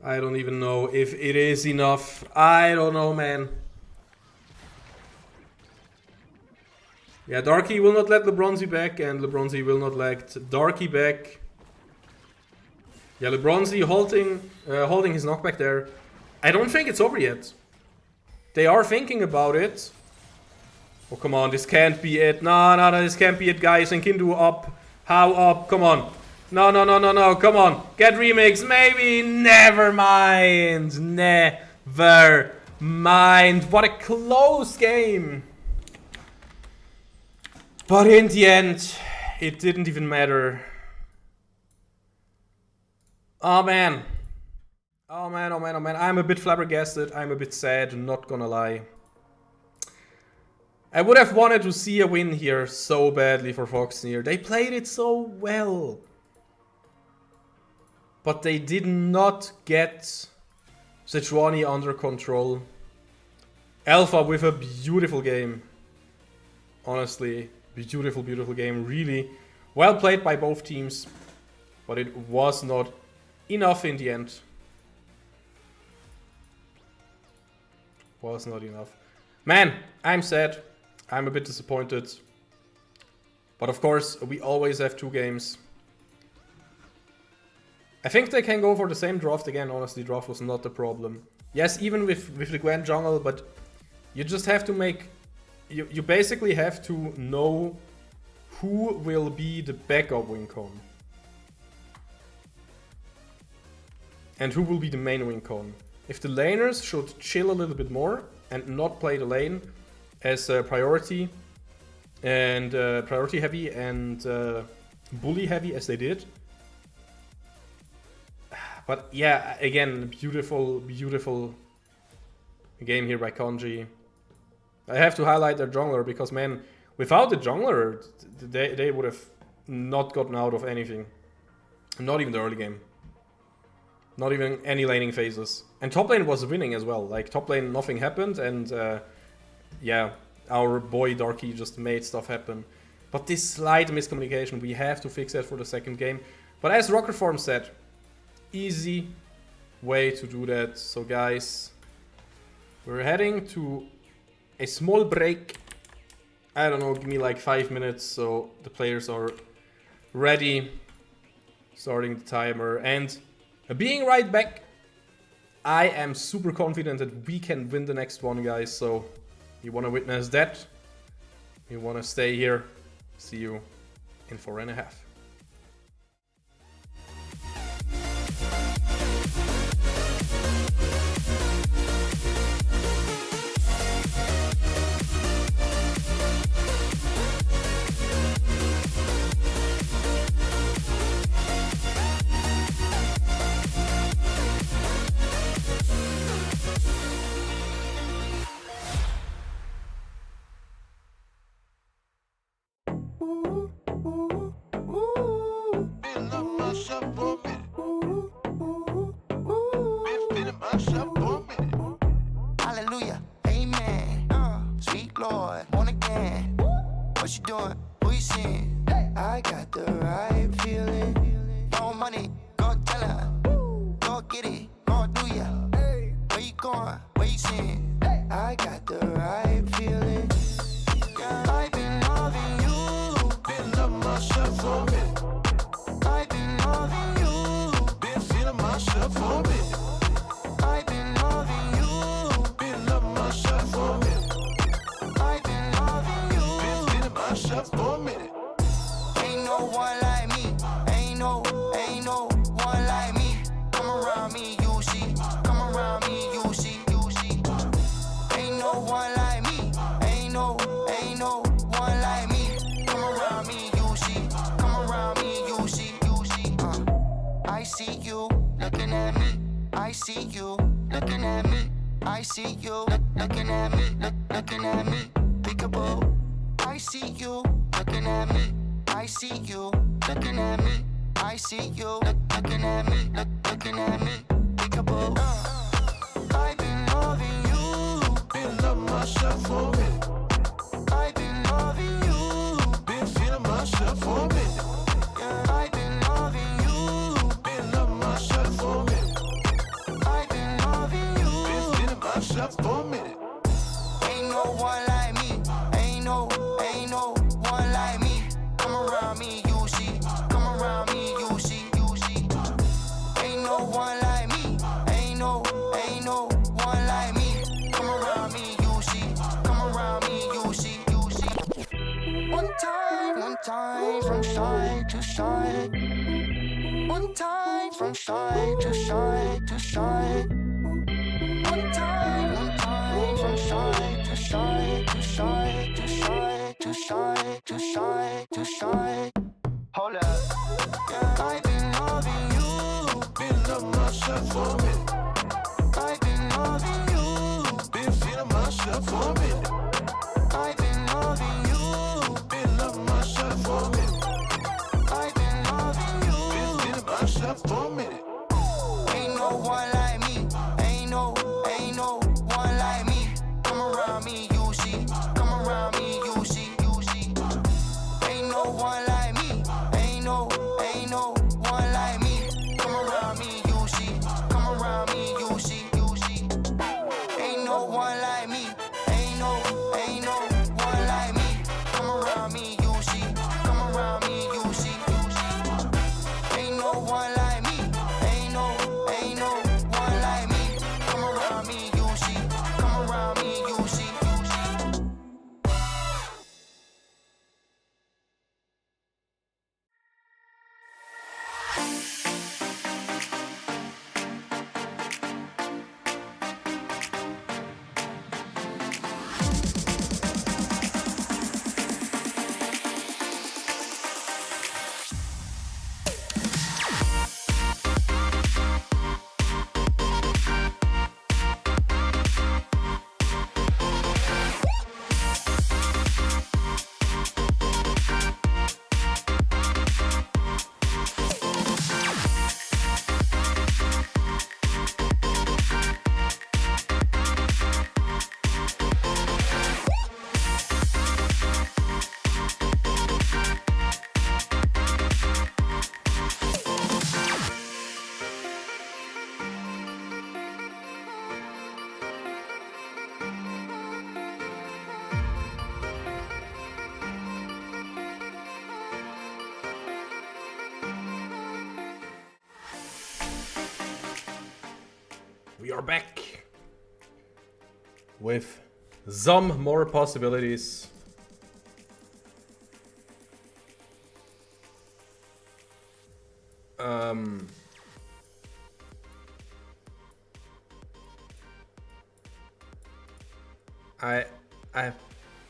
I don't even know if it is enough. I don't know, man. Yeah, Darky will not let LeBronzy back, and LeBronzy will not let Darky back. Yeah, LeBronzy holding his knockback there. I don't think it's over yet. They are thinking about it. Oh, come on, this can't be it. No, this can't be it, guys. And Kindu up. How up? Come on. No, come on. Get Remix. Maybe. Never mind. Never mind. What a close game. But in the end, it didn't even matter. Oh man. Oh man, oh man, oh man. I'm a bit flabbergasted. I'm a bit sad, not gonna lie. I would have wanted to see a win here so badly for Foxnyr. They played it so well. But they did not get Sejuani under control. Alpha with a beautiful game. Honestly, beautiful, beautiful game. Really well played by both teams. But it was not enough in the end. Was not enough. Man, I'm sad. I'm a bit disappointed. But of course, we always have 2 games. I think they can go for the same draft again. Honestly, draft was not the problem. Yes, even with the Grand Jungle, but you just have to make... You basically have to know who will be the backup win con. And who will be the main win con. If the laners should chill a little bit more and not play the lane as a priority and priority heavy and bully heavy as they did. But yeah, again, beautiful, beautiful game here by Kanji. I have to highlight their jungler because, man, without the jungler, they would have not gotten out of anything. Not even the early game. Not even any laning phases. And top lane was winning as well. Like, top lane, nothing happened. And, yeah, our boy Darky just made stuff happen. But this slight miscommunication, we have to fix that for the second game. But as Rockerform said, easy way to do that. So, guys, we're heading to a small break. I don't know, give me like 5 minutes so the players are ready. Starting the timer. And being right back, I am super confident that we can win the next one, guys. So, you want to witness that? You want to stay here? See you in 4.5.
Hallelujah, amen. Sweet Lord, born again. What you doing? Who you seeing? I got the right feeling. No money, go tell her. Go get it, go do ya. Where you going? Where you seeing? I got the right feeling. I've been loving you. Been loving myself for a minute. I've been loving you. Been feeling myself for a minute. I've been loving you. Been loving myself for a minute. I've been loving you. Been feeling myself for a minute. Ain't no one like me. Ain't no one like me. Come around me, you see. Come around me, you see. Ain't no one like me. Ain't no one like me. Come around me, you see. Come around me, you see. I see you looking at me. I see you looking at me. I see you looking at me. Looking at me. Peekaboo. I see you looking at me. I see you looking at me. I see you looking at me. Looking at me. Peekaboo. I've been loving you. Been loving myself for a minute. I've been loving you. Been feeling myself for a minute. I've been loving you. Been loving myself for a minute. I've been loving you. Been feeling myself for a minute. Ain't no one like me. Ain't no one like me. Come around me, you see. Come around me, you see. Ain't no one like me. Ain't no one like me. Come around me, you see. Come around me, you see. One time from side to side. One time from side to side to side. One time from side to side to side to side to side to side to side. Hold up. I've been loving you. Been myself for a minute. I've been loving you. Been feeling myself for a minute. I've been loving you. Been loving myself for a minute. I've been loving you. Been feeling myself for a minute. Ain't no one like me. Ain't no one like me. Come around me, you see. Come around me, you see. Ain't no one like me. Ain't no one like me. Come around me, you see. Come around me, you see. Ain't no one like me. Ain't no one like me. Come around me, you see. Come around me, you see. Ain't no one like me. Ain't no one like me. Come around me, you see. Come around me, you see.
We are back with some more possibilities.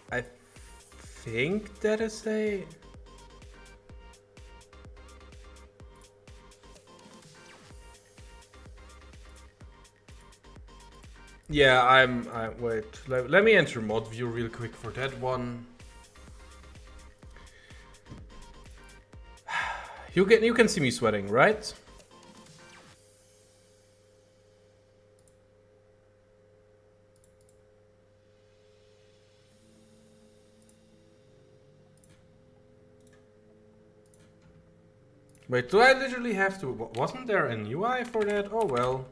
I think that is a... Yeah, wait, let me enter mod view real quick for that one. You can see me sweating, right? Wait, do I literally have to? Wasn't there an UI for that? Oh well.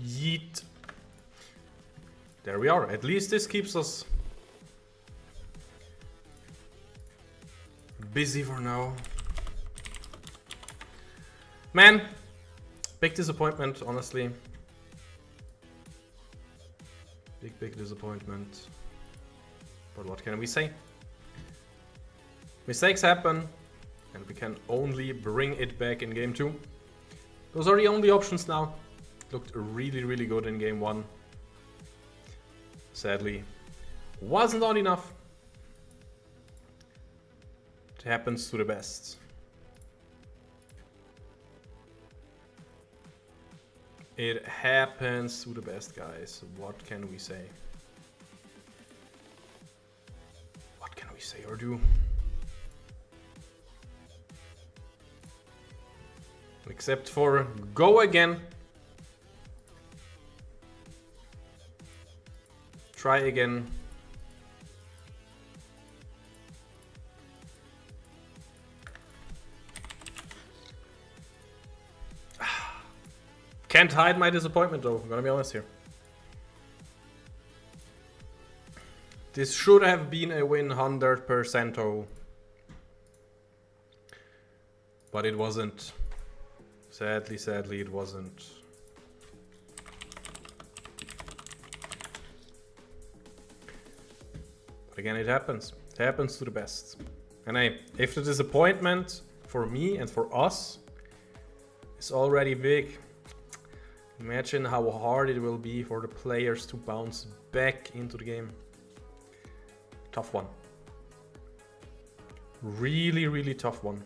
Yeet. There we are. At least this keeps us busy for now. Man, big disappointment, honestly. Big disappointment. But what can we say? Mistakes happen, and we can only bring it back in game 2. Those are the only options now. Looked really good in game 1. Sadly, wasn't on enough. It happens to the best. It happens to the best, guys. What can we say? What can we say or do? Except for go again. Try again. Can't hide my disappointment though, I'm gonna be honest here. This should have been a win 100%, but it wasn't. Sadly, it wasn't. But again, it happens. It happens to the best. And if the disappointment for me and for us is already big, imagine how hard it will be for the players to bounce back into the game. Tough one. Really, really tough one.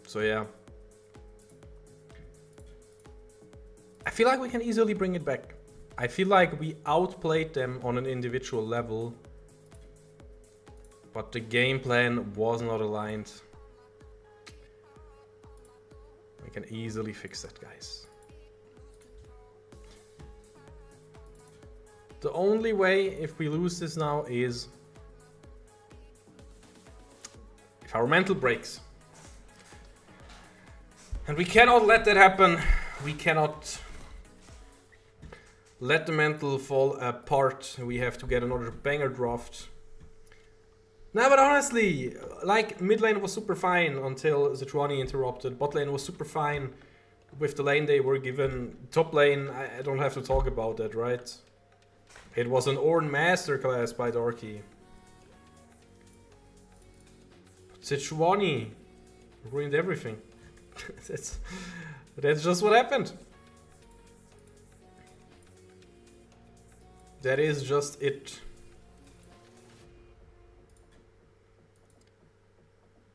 So yeah. I feel like we can easily bring it back. I feel like we outplayed them on an individual level, but the game plan was not aligned. We can easily fix that, guys. The only way if we lose this now is if our mental breaks. And we cannot let that happen. We cannot let the mental fall apart. We have to get another banger draft. Nah, but honestly, like, mid lane was super fine until Zhuani interrupted. Bot lane was super fine with the lane they were given. Top lane, I don't have to talk about that, right? It was an Ornn masterclass by Darky. Zhuani ruined everything. That's just what happened. That is just it.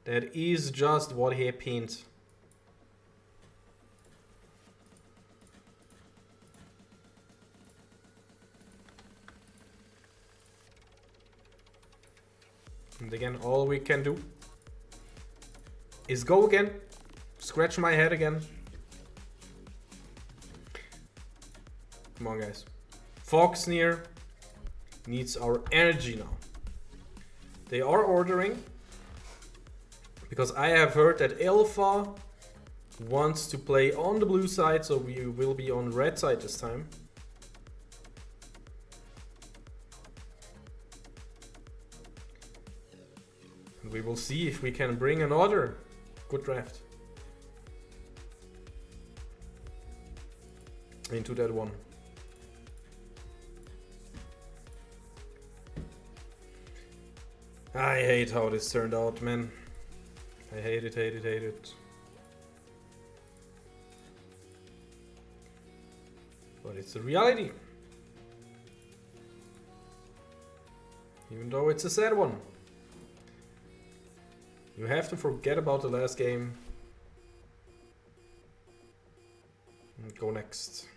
That is just what happened. And again, all we can do is go again, scratch my head again. Come on, guys. Foxnyr needs our energy now. They are ordering, because I have heard that Alpha wants to play on the blue side, so we will be on red side this time. And we will see if we can bring another good draft into that one. I hate how this turned out, man. I hate it, hate it, hate it. But it's a reality. Even though it's a sad one. You have to forget about the last game and go next.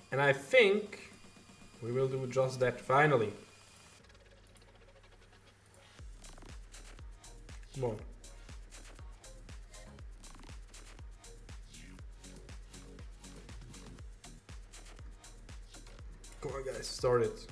And I think we will do just that finally. Come on. Come on, guys, start it.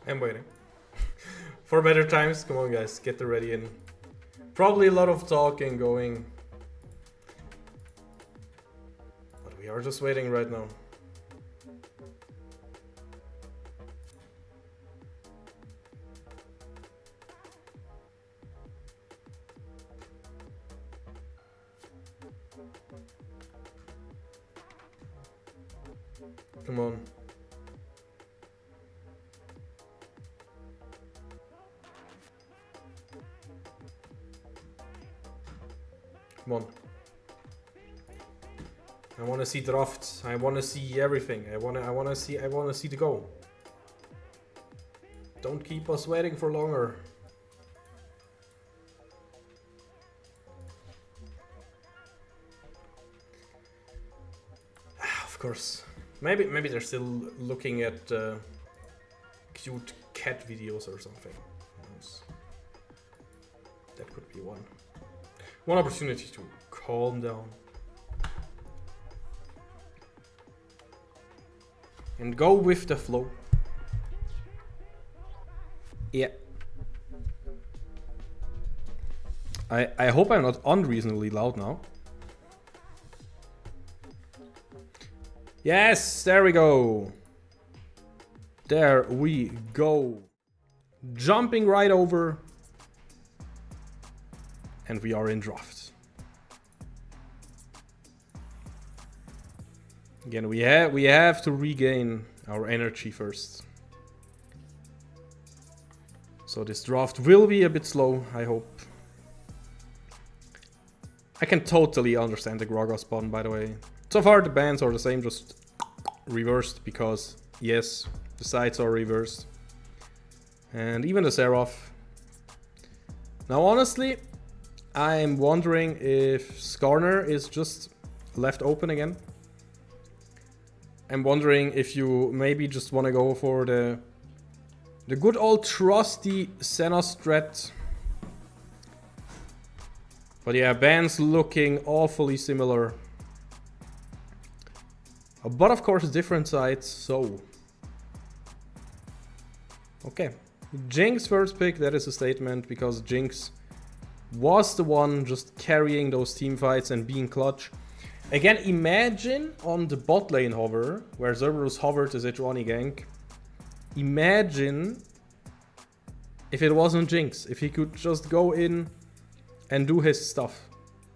I'm waiting for better times. Come on, guys, get the ready in. Probably a lot of talking going, but we are just waiting right now. Come on. Come on. I want to see drafts. I want to see everything. I want to see the goal. Don't keep us waiting for longer. Of course. Maybe they're still looking at cute cat videos or something. That could be one opportunity to calm down. And go with the flow. Yeah. I hope I'm not unreasonably loud now. Yes, there we go. There we go. Jumping right over. And we are in draft. Again, we have to regain our energy first. So this draft will be a bit slow, I hope. I can totally understand the Gragas button, by the way. So far the bans are the same, just reversed, because yes, the sides are reversed. And even the Seraph. Now honestly, I'm wondering if Skarner is just left open again. I'm wondering if you maybe just want to go for the good old trusty Senna strat. But yeah, bans looking awfully similar. But of course different sides, so... Okay. Jinx first pick, that is a statement, because Jinx was the one just carrying those team fights and being clutch. Again, imagine on the bot lane hover, where Cerberus hovered the Sejuani gank. Imagine if it wasn't Jinx, if he could just go in and do his stuff.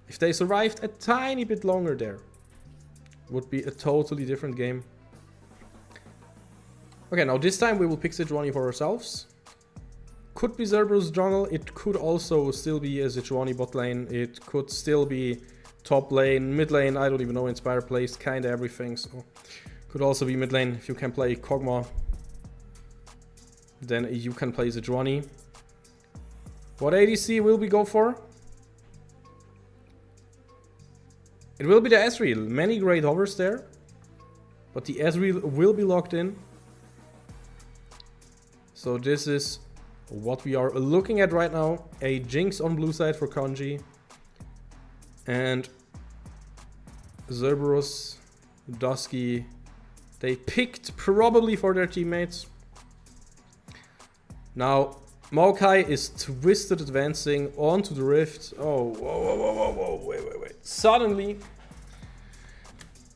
If they survived a tiny bit longer there, would be a totally different game. Okay, now this time we will pick Sejuani for ourselves. Could be Cerberus jungle, it could also still be a Sejuani bot lane, it could still be top lane, mid lane, I don't even know, Inspire plays kinda everything, so could also be mid lane if you can play Kog'Maw. Then you can play Sejuani. What ADC will we go for? It will be the Ezreal. Many great hovers there, but the Ezreal will be locked in. So this is what we are looking at right now. A Jinx on blue side for Kanji. And Cerberus, Dusky, they picked probably for their teammates. Now, Maokai is twisted advancing onto the rift. Oh, whoa, wait. Suddenly.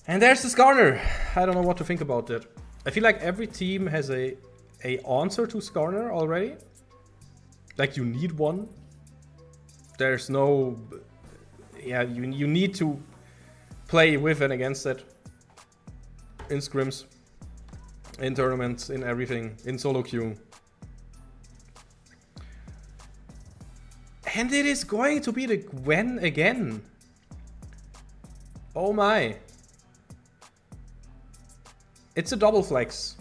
And there's the Skarner. I don't know what to think about that. I feel like every team has a answer to Skarner already. Like you need one. There's no... Yeah, you need to play with and against it. In scrims. In tournaments, in everything. In solo queue. And it is going to be the Gwen again. Oh my. It's a double flex.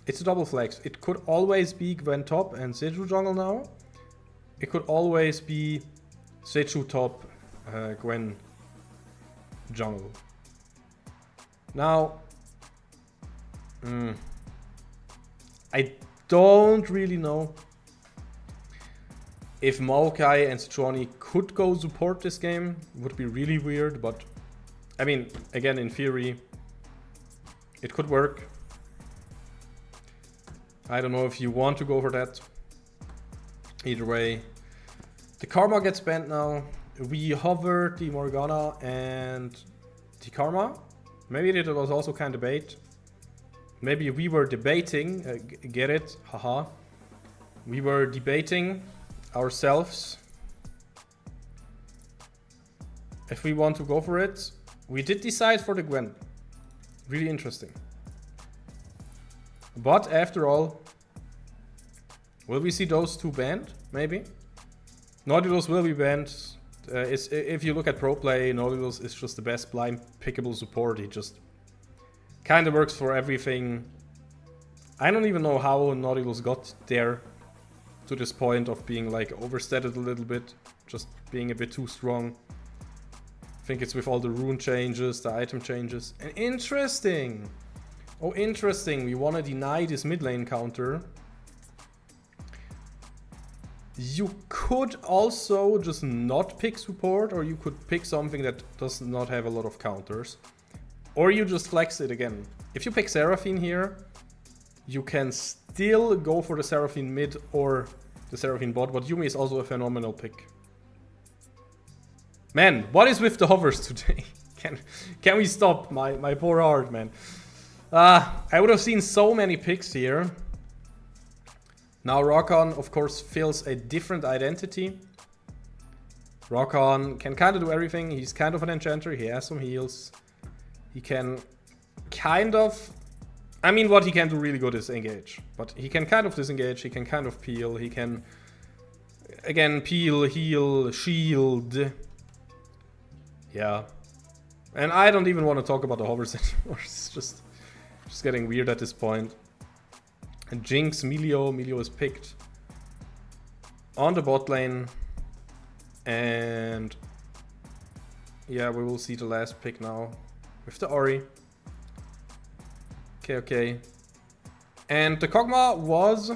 It's a double flex. It could always be Gwen top and Seju jungle now. It could always be Seju top, Gwen jungle. Now, I don't really know if Maokai and Sejuani could go support this game. Would be really weird, but I mean, again, in theory, it could work. I don't know if you want to go for that. Either way, the Karma gets banned now. We hovered the Morgana and the Karma. Maybe it was also kind of bait. Maybe we were debating, get it, haha. We were debating ourselves if we want to go for it. We did decide for the Gwen. Really interesting. But after all, will we see those two banned? Maybe. Nautilus will be banned. If you look at pro play, Nautilus is just the best blind pickable support. He just kind of works for everything I don't even know how Nautilus got there to this point of being like overstated a little bit, just being a bit too strong. I think it's with all the rune changes, the item changes. And interesting! Oh, interesting, we want to deny this mid lane counter. You could also just not pick support, or you could pick something that does not have a lot of counters. Or you just flex it again. If you pick Seraphine here, you can still go for the Seraphine mid or the Seraphine bot, but Yuumi is also a phenomenal pick. Man, what is with the hovers today? Can we stop? My poor heart, man. I would have seen so many picks here. Now Rakan, of course, fills a different identity. Rakan can kind of do everything. He's kind of an enchanter. He has some heals. He can kind of... I mean, what he can do really good is engage. But he can kind of disengage. He can kind of peel. He can, again, peel, heal, shield. Yeah. And I don't even want to talk about the hovers anymore. It's just getting weird at this point. And Jinx, Milio is picked on the bot lane. And yeah, we will see the last pick now with the Ori. Okay. And the Kog'Maw was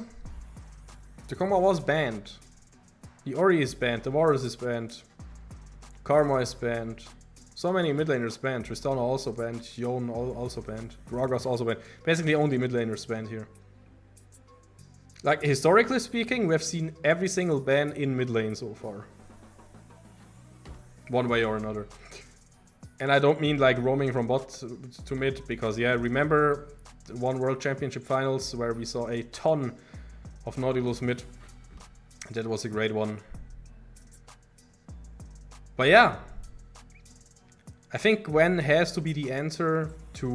banned. The Ori is banned, the Varus is banned, Karma is banned. So many mid laners banned. Tristana also banned, Yone also banned, Gragas also banned. Basically only mid laners banned here. Like, historically speaking, we have seen every single ban in mid lane so far. One way or another. And I don't mean like roaming from bot to mid, because yeah, remember one World Championship Finals where we saw a ton of Nautilus mid. That was a great one. But yeah, I think Gwen has to be the answer to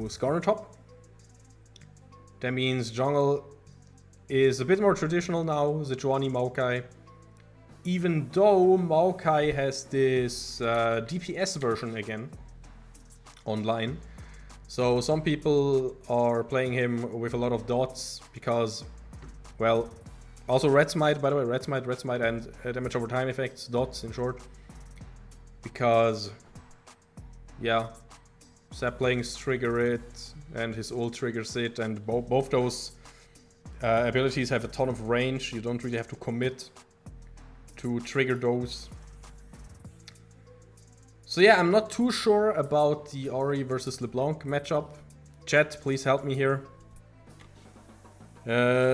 Skarner top. That means jungle is a bit more traditional now, Sejuani, Maokai. Even though Maokai has this DPS version again online. So some people are playing him with a lot of dots because, well, also Red Smite, by the way, Red Smite and damage over time effects, dots in short. Because, yeah, saplings trigger it and his ult triggers it, and both those abilities have a ton of range. You don't really have to commit to trigger those. So yeah, I'm not too sure about the Ori versus LeBlanc matchup. Chat, please help me here.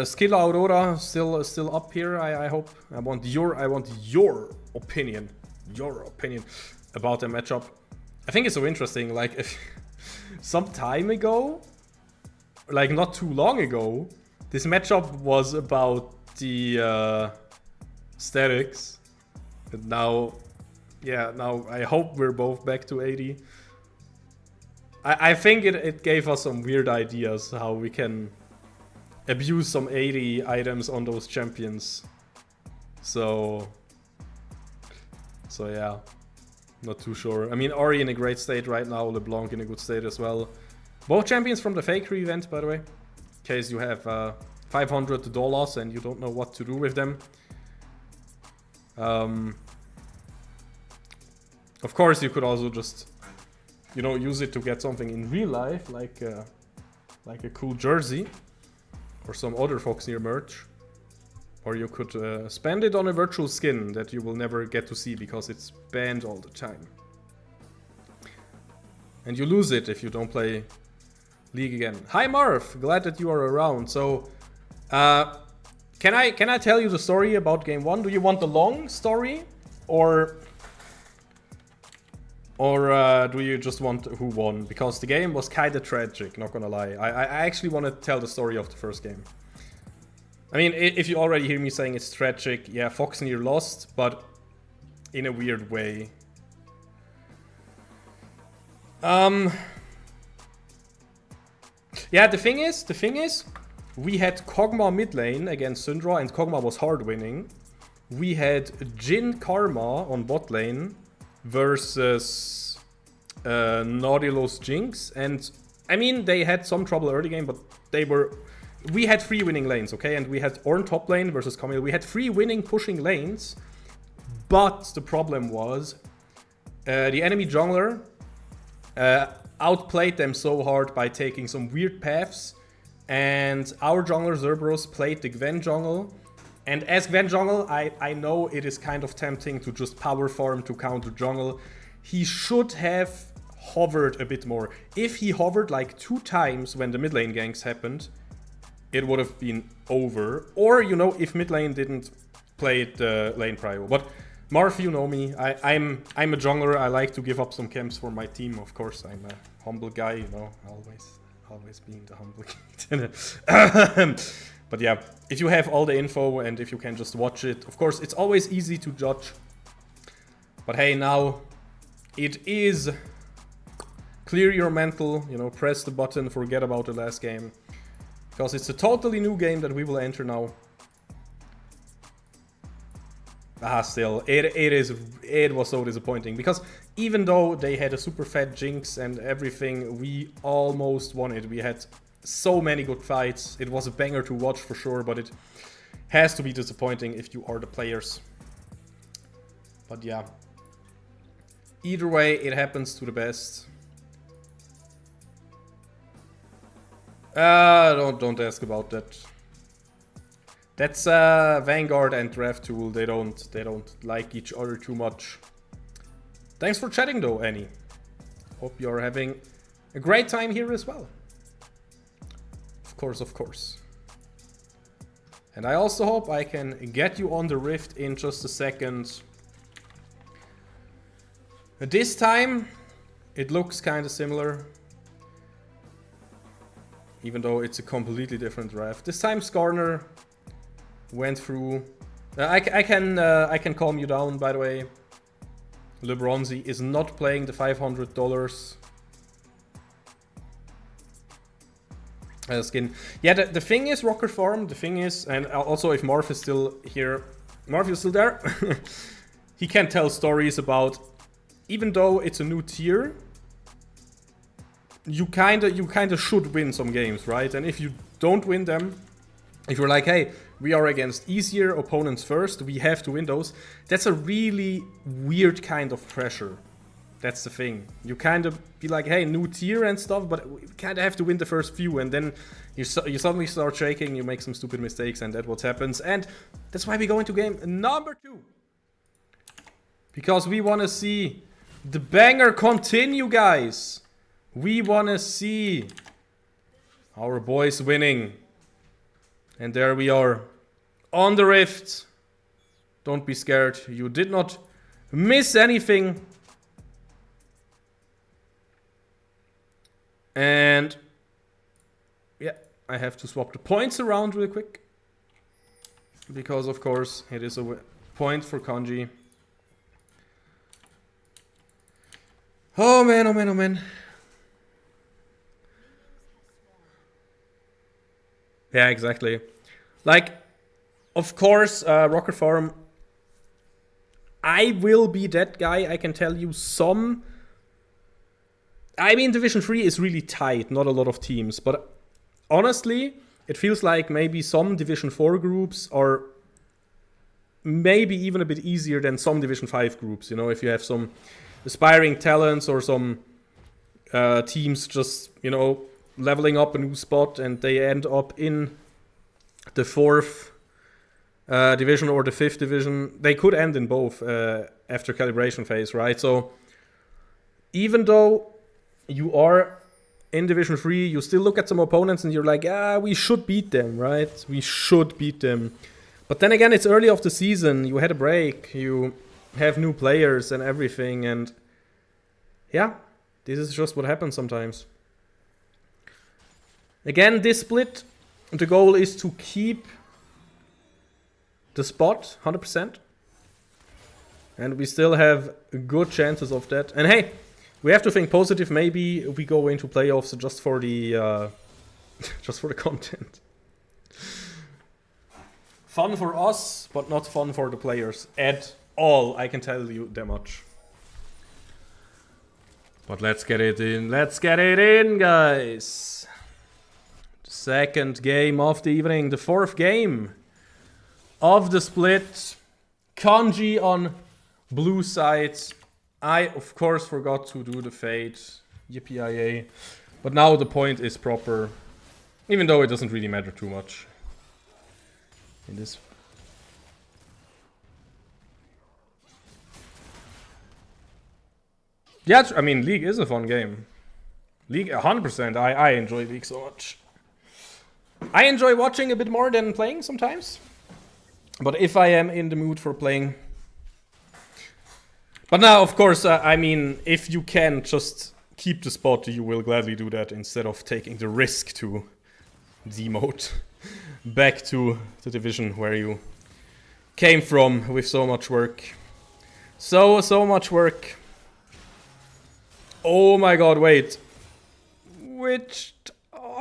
Skill Aurora still up here. I hope. I want your opinion. Your opinion about the matchup. I think it's so interesting. Like, if some time ago, like not too long ago, this matchup was about the statics. And now, yeah, now I hope we're both back to 80. I think it gave us some weird ideas how we can abuse some 80 items on those champions. So yeah, not too sure. I mean, Ori in a great state right now, LeBlanc in a good state as well. Both champions from the Fakery event, by the way. In case you have $500 and you don't know what to do with them. Of course, you could also just, you know, use it to get something in real life, like a cool jersey or some other Foxnyr merch. Or you could spend it on a virtual skin that you will never get to see because it's banned all the time. And you lose it if you don't play League again. Hi Marv, glad that you are around. So, can I tell you the story about game 1? Do you want the long story, or do you just want who won? Because the game was kinda tragic, not gonna lie. I actually want to tell the story of the first game. I mean, if you already hear me saying it's tragic, yeah, Foxnyr lost, but in a weird way. Yeah, the thing is, we had Kog'Maw mid lane against Syndra, and Kog'Maw was hard winning. We had Jhin Karma on bot lane versus Nautilus Jinx, and I mean, they had some trouble early game, but they were we had 3 winning lanes, okay? And we had Ornn top lane versus Camille. We had 3 winning pushing lanes. But the problem was the enemy jungler outplayed them so hard by taking some weird paths. And our jungler Zerberus played the Gwen jungle. And as Gwen jungle, I know it is kind of tempting to just power farm to counter jungle. He should have hovered a bit more. If he hovered like 2 times when the mid lane ganks happened, it would have been over. Or, you know, if mid lane didn't play the lane prio. But Marv, you know me. I'm a jungler. I like to give up some camps for my team. Of course, I'm a humble guy, you know, always being the humble guy. But yeah, if you have all the info and if you can just watch it, of course, it's always easy to judge. But hey, now it is clear your mental, you know, press the button, forget about the last game. Because it's a totally new game that we will enter now. Still, it was so disappointing. Because even though they had a super fat Jinx and everything, we almost won it. We had so many good fights. It was a banger to watch for sure, but it has to be disappointing if you are the players. But yeah. Either way, it happens to the best. Don't ask about that. That's Vanguard and Draft Tool. They don't like each other too much. Thanks for chatting though, Annie. Hope you're having a great time here as well. Of course. And I also hope I can get you on the Rift in just a second. This time, it looks kind of similar. Even though it's a completely different draft. This time Skarner went through... I can calm you down, by the way. LeBronzy is not playing the $500 skin. Yeah, the thing is, Rocker Farm, the thing is, and also if Marv is still here, Marv, you still there? He can tell stories about, even though it's a new tier, you kinda should win some games, right? And if you don't win them, if you're like, hey, we are against easier opponents first, we have to win those, that's a really weird kind of pressure. That's the thing. You kind of be like, hey, new tier and stuff, but we kind of have to win the first few, and then you suddenly start shaking, you make some stupid mistakes, and that's what happens. And that's why we go into game number 2. Because we want to see the banger continue, guys. We want to see our boys winning. And there we are on the Rift. Don't be scared. You did not miss anything. And yeah, I have to swap the points around real quick. Because of course it is a point for Kanji. Oh man, oh man, oh man. Yeah, exactly. Like, of course, Rocker Farm, I will be that guy, I can tell you some... I mean, Division 3 is really tight, not a lot of teams, but honestly, it feels like maybe some Division 4 groups are maybe even a bit easier than some Division 5 groups, you know, if you have some aspiring talents or some teams just, you know, leveling up a new spot and they end up in the 4th division or the 5th division. They could end in both after calibration phase, right? So even though you are in Division 3, you still look at some opponents and you're like, we should beat them, right? We should beat them. But then again, it's early of the season. You had a break. You have new players and everything. And yeah, this is just what happens sometimes. Again, this split, the goal is to keep the spot 100%. And we still have good chances of that. And hey, we have to think positive. Maybe we go into playoffs just for the just for the content. Fun for us, but not fun for the players at all. I can tell you that much. But let's get it in. Let's get it in, guys. The Second game of the evening, the fourth game of the split. Kanji on blue side. I, of course, forgot to do the fade. Yippee-yay. But now the point is proper. Even though it doesn't really matter too much. In this. Yeah, I mean, League is a fun game. League, 100%. I enjoy League so much. I enjoy watching a bit more than playing sometimes. But if I am in the mood for playing... But now, of course, I mean, if you can just keep the spot, you will gladly do that instead of taking the risk to demote back to the division where you came from with so much work. So much work. Oh my god, wait. Which...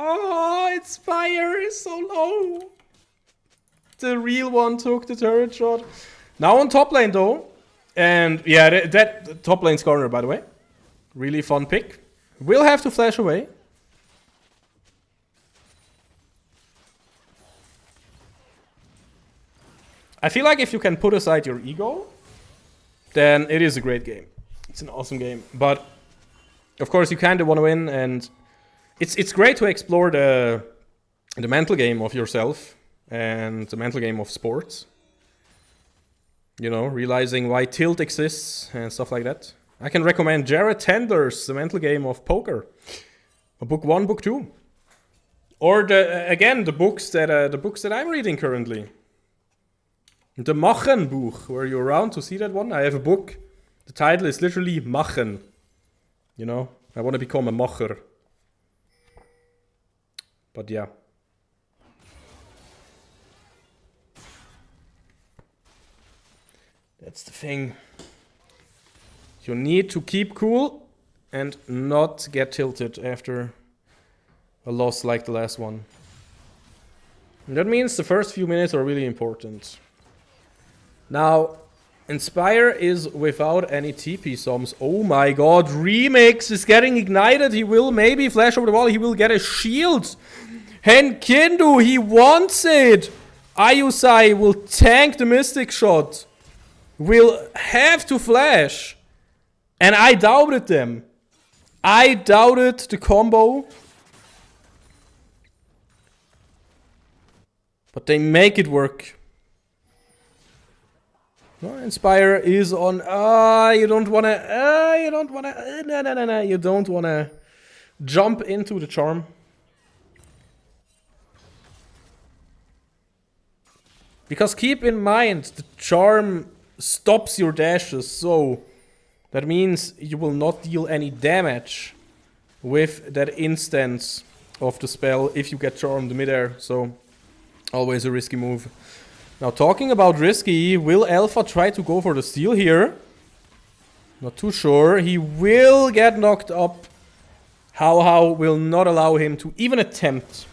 Oh, its fire is so low. The real one took the turret shot. Now on top lane though. And yeah, that top lane's corner, by the way. Really fun pick. Will have to flash away. I feel like if you can put aside your ego, then it is a great game. It's an awesome game. But of course you kind of want to win, and it's great to explore the mental game of yourself and the mental game of sports. You know, realizing why tilt exists and stuff like that. I can recommend Jared Tendler's The Mental Game of Poker. Book 1, book 2. Or the books that I'm reading currently. The Machen Buch. Were you around to see that one? I have a book. The title is literally Machen. You know, I want to become a Macher. But yeah. That's the thing. You need to keep cool and not get tilted after a loss like the last one. And that means the first few minutes are really important. Now, Inspire is without any TP sums. Oh my god, Remix is getting ignited. He will maybe flash over the wall. He will get a shield. Henkindu, he wants it. Ayusai will tank the Mystic Shot. Will have to flash. And I doubted them. I doubted the combo. But they make it work. No, Inspire is on. You don't wanna. You don't wanna. No. You don't wanna jump into the charm. Because keep in mind, the charm stops your dashes, so that means you will not deal any damage with that instance of the spell if you get charmed midair. So always a risky move. Now talking about risky, will Alpha try to go for the steal here? Not too sure. He will get knocked up. How will not allow him to even attempt.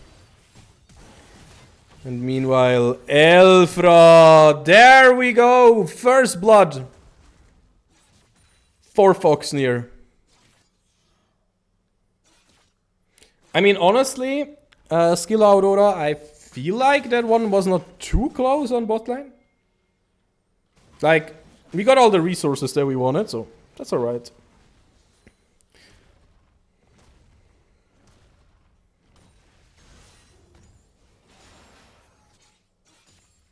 And meanwhile, Elfra, there we go, first blood for Foxnyr. I mean, honestly, Skill Aurora, I feel like that one was not too close on bot lane. Like, we got all the resources that we wanted, so that's alright.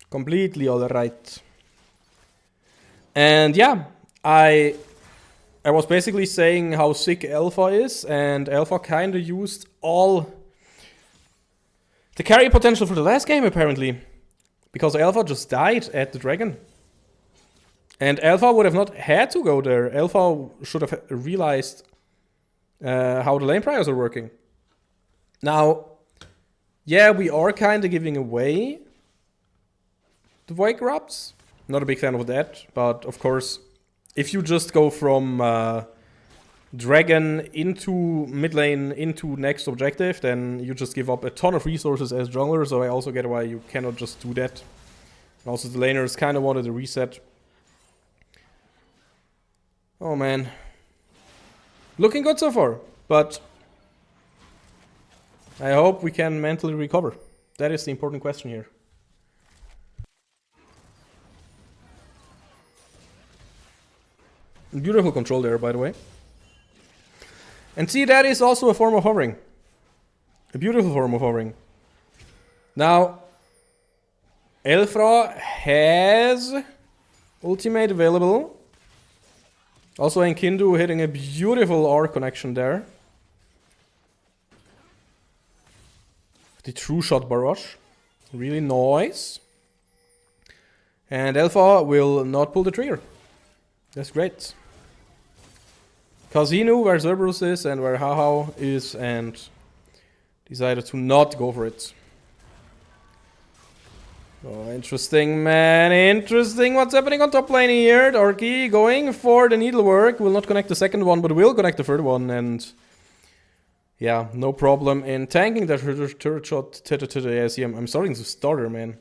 Completely alright. And yeah, I was basically saying how sick Alpha is, and Alpha kinda used all the carry potential for the last game apparently. Because Alpha just died at the dragon. And Alpha would have not had to go there. Alpha should have realized how the lane priors are working. Now, yeah, we are kinda giving away the Void Corrupts. Not a big fan of that, but of course, if you just go from Dragon into mid lane into next objective, then you just give up a ton of resources as jungler, so I also get why you cannot just do that. Also, the laners kind of wanted a reset. Oh man. Looking good so far, but I hope we can mentally recover. That is the important question here. Beautiful control there, by the way. And see, that is also a form of hovering. A beautiful form of hovering. Now, Elfra has ultimate available. Also, Enkindu hitting a beautiful R connection there. The true shot barrage. Really nice. And Elfa will not pull the trigger. That's great. Because he knew where Cerberus is and where Hao is and decided to not go for it. Oh, interesting, man. Interesting what's happening on top lane here. Darky going for the needlework. Will not connect the second one, but will connect the third one. And yeah, no problem in tanking that turret shot. Yeah, see, I'm starting to stutter, man.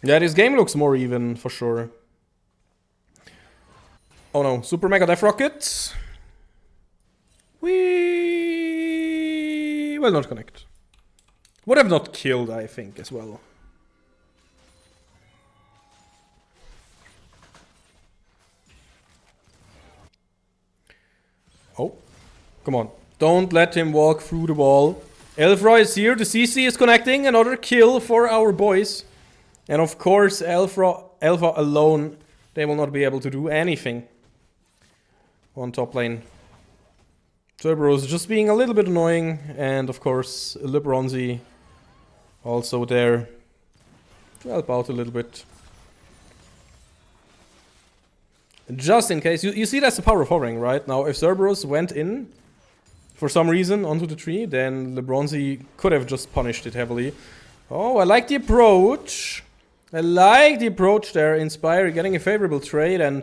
Yeah, this game looks more even, for sure. Oh no, Super Mega Death Rocket. We will not connect. Would have not killed, I think, as well. Oh, come on. Don't let him walk through the wall. Elfra is here, the CC is connecting, another kill for our boys. And of course, Alpha alone, they will not be able to do anything on top lane. Cerberus just being a little bit annoying, and of course, Libronzi also there to help out a little bit. Just in case, you see that's the power of hovering, right? Now, if Cerberus went in for some reason onto the tree, then Libronzi could have just punished it heavily. Oh, I like the approach. I like the approach there. Inspire getting a favorable trade, and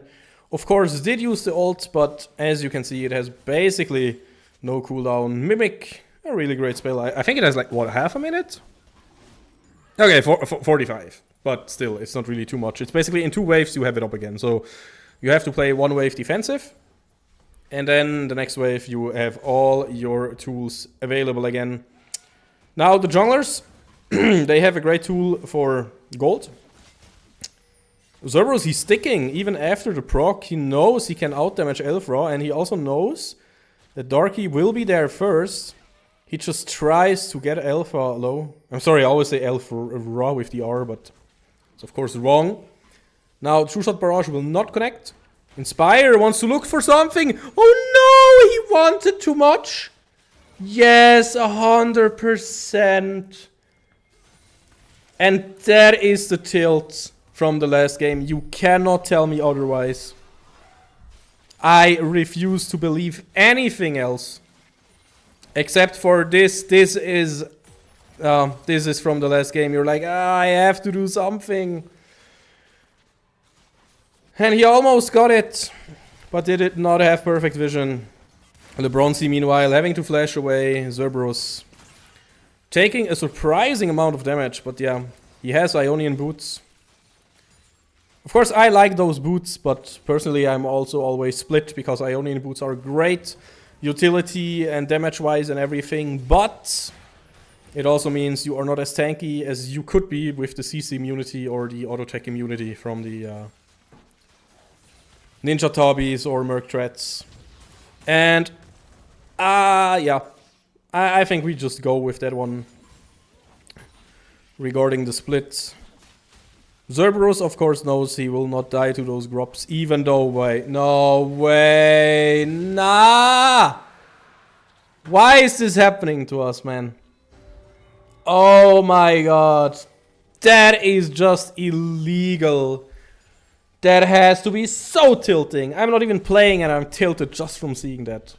of course did use the ult, but as you can see, it has basically no cooldown. Mimic, a really great spell. I think it has like, what, half a minute? Okay, 45. But still, it's not really too much. It's basically in 2 waves you have it up again. So you have to play 1 wave defensive, and then the next wave you have all your tools available again. Now the junglers, they have a great tool for gold. Cerberus, he's sticking even after the proc. He knows he can outdamage Elfra, and he also knows that Darky will be there first. He just tries to get Alpha low. I'm sorry, I always say Alpha with the R, but it's of course wrong. Now, True Shot Barrage will not connect. Inspire wants to look for something. Oh no, he wanted too much. Yes, 100%. And that is the tilt from the last game. You cannot tell me otherwise. I refuse to believe anything else. Except for this. This is from the last game. You're like, I have to do something. And he almost got it. But did not have perfect vision. Libronzi, meanwhile, having to flash away. Cerberus taking a surprising amount of damage. But yeah, he has Ionian boots. Of course, I like those boots, but personally I'm also always split because Ionian boots are great utility and damage-wise and everything, but it also means you are not as tanky as you could be with the CC immunity or the auto-tech immunity from the Ninja Tabis or Merc Threats. And, yeah, I think we just go with that one regarding the split. Cerberus, of course, knows he will not die to those Grops, even though, wait, no way, nah! Why is this happening to us, man? Oh my god. That is just illegal. That has to be so tilting. I'm not even playing and I'm tilted just from seeing that.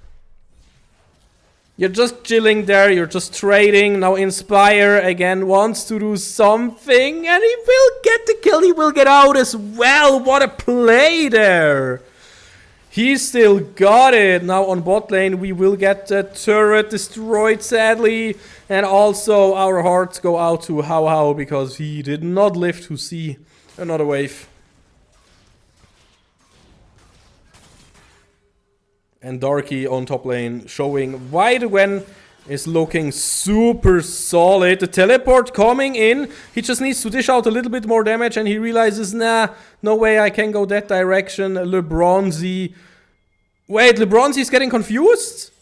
You're just chilling there, you're just trading. Now Inspire again wants to do something and he will get the kill, he will get out as well. What a play there. He still got it. Now on bot lane we will get the turret destroyed sadly. And also our hearts go out to Hao because he did not live to see another wave. And Darky on top lane showing why the Gwen is looking super solid. The teleport coming in. He just needs to dish out a little bit more damage and he realizes, nah, no way I can go that direction. LeBronzy. Wait, LeBronzy's getting confused?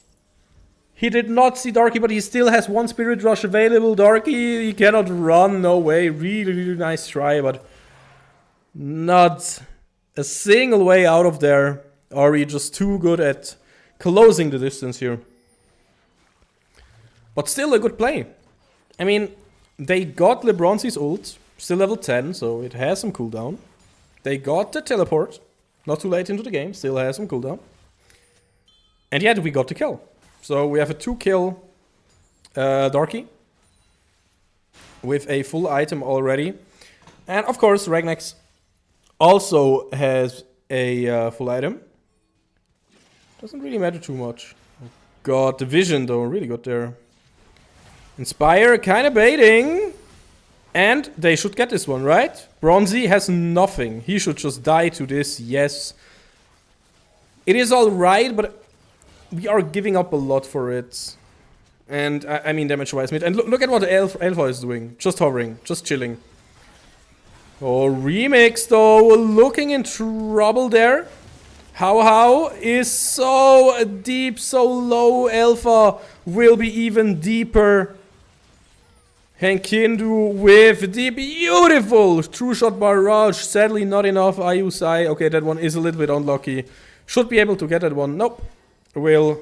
He did not see Darky, but he still has one Spirit Rush available. Darky, he cannot run, no way. Really, really nice try, but not a single way out of there. Are we just too good at closing the distance here? But still a good play. I mean, they got LeBronzy's ult, still level 10, so it has some cooldown. They got the teleport, not too late into the game, still has some cooldown. And yet we got the kill. So we have a 2-kill Darky with a full item already. And of course, Ragnax also has a full item. Doesn't really matter too much. Oh god, the vision though, really good there. Inspire, kind of baiting. And they should get this one, right? Bronzy has nothing. He should just die to this, yes. It is alright, but we are giving up a lot for it. And, I mean damage-wise mid. And look at what Alpha is doing. Just hovering, just chilling. Oh, Remix though, looking in trouble there. How is so deep, so low. Alpha will be even deeper. Henkindu with the beautiful True Shot Barrage. Sadly not enough. Ayusai. Okay, that one is a little bit unlucky. Should be able to get that one. Nope. Will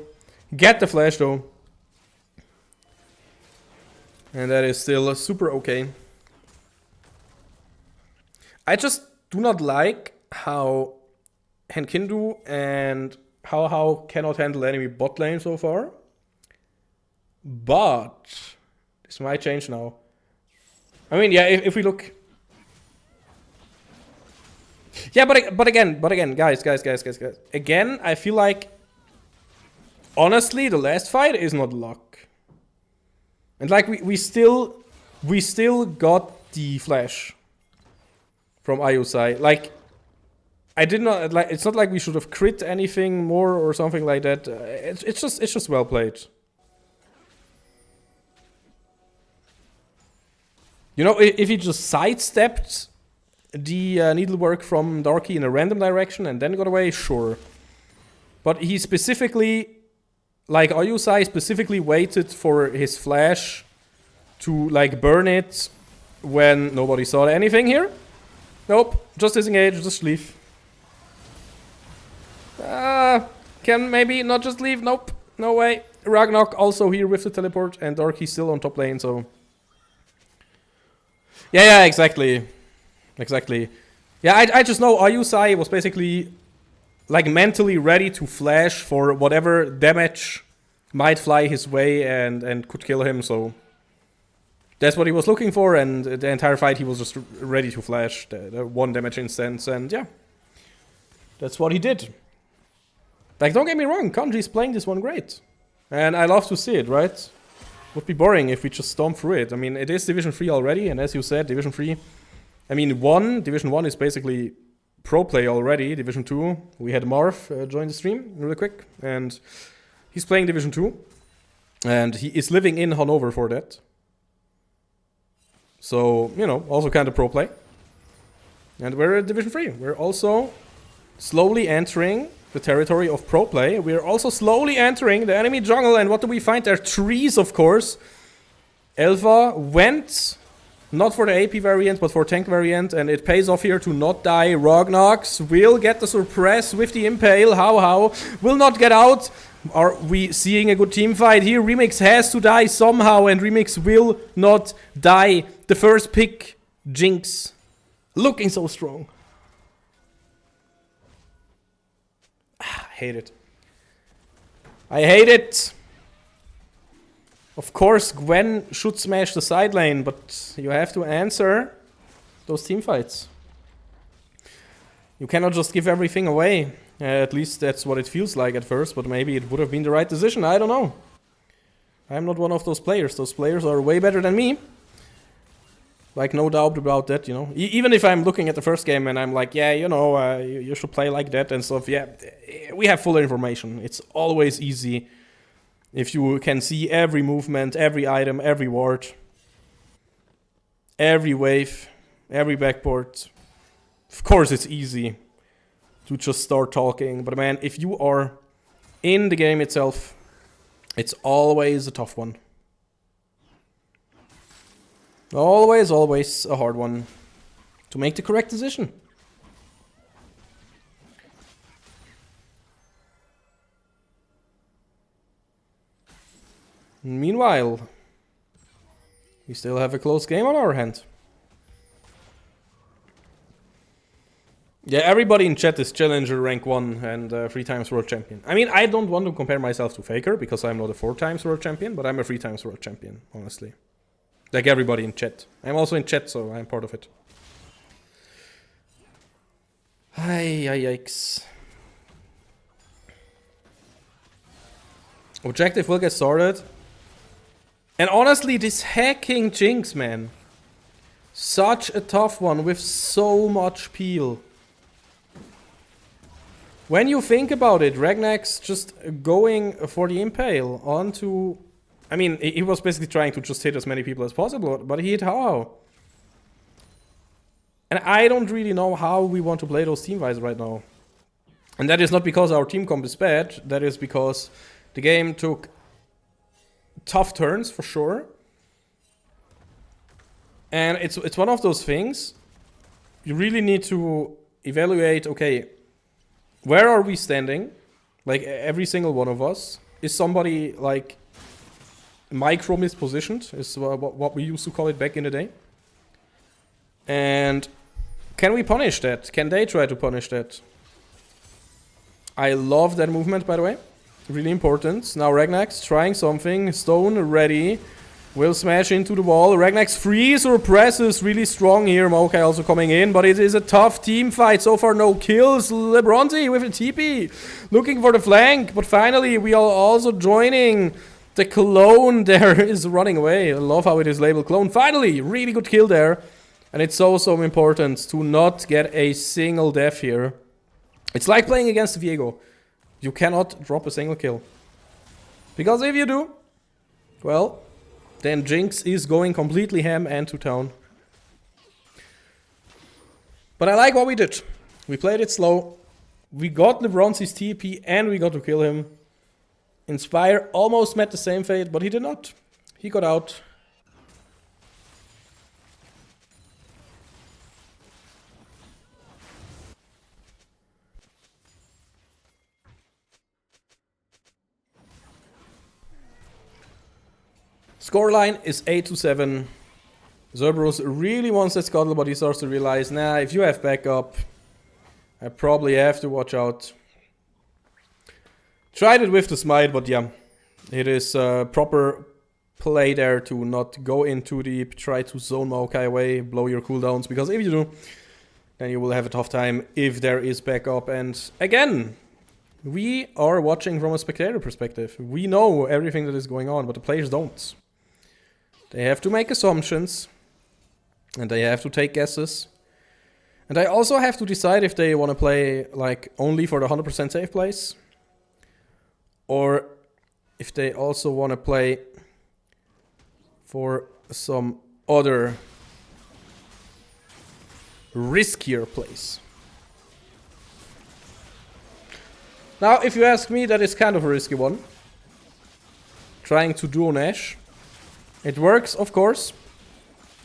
get the flash though. And that is still super okay. I just do not like how Henkindu and how cannot handle enemy bot lane so far. But this might change now. I mean, yeah, if we look... Yeah, but again, guys. Again, I feel like, honestly, the last fight is not luck. And like, we still got the flash from Ayusai. Like, I did not, like, it's not like we should have crit anything more or something like that. It's just well played. You know, if he just sidestepped the needlework from Darky in a random direction and then got away, sure. But he specifically, like Ayusai specifically waited for his flash to like burn it when nobody saw anything here. Nope, just disengage, just leave. Can maybe not just leave, nope, no way. Ragnarok also here with the teleport and Darky still on top lane, so... Yeah, exactly. Yeah, I just know Ayusai was basically like mentally ready to flash for whatever damage might fly his way and could kill him, so that's what he was looking for, and the entire fight he was just ready to flash the 1 damage instance, and yeah, that's what he did. Like, don't get me wrong, Kanji's playing this one great, and I love to see it, right? Would be boring if we just storm through it. I mean, it is Division 3 already, and as you said, Division 3... I mean, Division 1 is basically pro play already. Division 2, we had Marv join the stream really quick, and he's playing Division 2. And he is living in Hanover for that. So, you know, also kind of pro play. And we're at Division 3. We're also slowly entering the territory of pro play. We're also slowly entering the enemy jungle, and what do we find there? Trees, of course. Elva went not for the AP variant, but for tank variant, and it pays off here to not die. Rognox will get the suppress with the impale. How will not get out. Are we seeing a good team fight here? Remix has to die somehow, and Remix will not die. The first pick, Jinx, looking so strong. Hate it. I hate it. Of course, Gwen should smash the side lane, but you have to answer those team fights. You cannot just give everything away. At least that's what it feels like at first, but maybe it would have been the right decision. I don't know. I'm not one of those players. Those players are way better than me. Like, no doubt about that, you know. Even if I'm looking at the first game and I'm like, yeah, you know, you should play like that and stuff. Yeah, we have full information. It's always easy if you can see every movement, every item, every ward, every wave, every backboard. Of course, it's easy to just start talking. But man, if you are in the game itself, it's always a tough one. Always, always a hard one to make the correct decision. Meanwhile, we still have a close game on our hand. Yeah, everybody in chat is Challenger rank 1 and 3 times world champion. I mean, I don't want to compare myself to Faker because I'm not a 4 times world champion, but I'm a 3 times world champion, honestly. Like everybody in chat. I'm also in chat, so I'm part of it. Yikes. Objective will get started. And honestly, this hacking Jinx, man. Such a tough one with so much peel. When you think about it, Ragnar's just going for the impale onto... I mean, he was basically trying to just hit as many people as possible, but he hit how? And I don't really know how we want to play those team-wise right now. And that is not because our team comp is bad, that is because the game took tough turns, for sure. And it's one of those things, you really need to evaluate, okay, where are we standing? Like, every single one of us. Is somebody, like... micro mispositioned is what we used to call it back in the day. And can we punish that? Can they try to punish that? I love that movement, by the way. Really important. Now Ragnar's trying something. Stone ready. Will smash into the wall. Ragnar's freeze or press is really strong here. Maokai also coming in, but it is a tough team fight. So far no kills. Lebronzi with a TP. Looking for the flank, but finally we are also joining. The clone there is running away. I love how it is labeled clone. Finally, really good kill there. And it's so important to not get a single death here. It's like playing against Viego. You cannot drop a single kill. Because if you do, well, then Jinx is going completely ham and to town. But I like what we did. We played it slow. We got Lebronzi's TP and we got to kill him. Inspire almost met the same fate, but he did not. He got out. Scoreline is 8-7. Zerberus really wants that scuttle, but he starts to realize, nah, if you have backup, I probably have to watch out. Tried it with the smite, but yeah, it is proper play there to not go in too deep, try to zone Maokai away, blow your cooldowns, because if you do, then you will have a tough time if there is backup. And again, we are watching from a spectator perspective. We know everything that is going on, but the players don't. They have to make assumptions, and they have to take guesses. And they also have to decide if they want to play like only for the 100% safe plays, or if they also want to play for some other riskier plays. Now, if you ask me, that is kind of a risky one. Trying to duo Nash. It works, of course.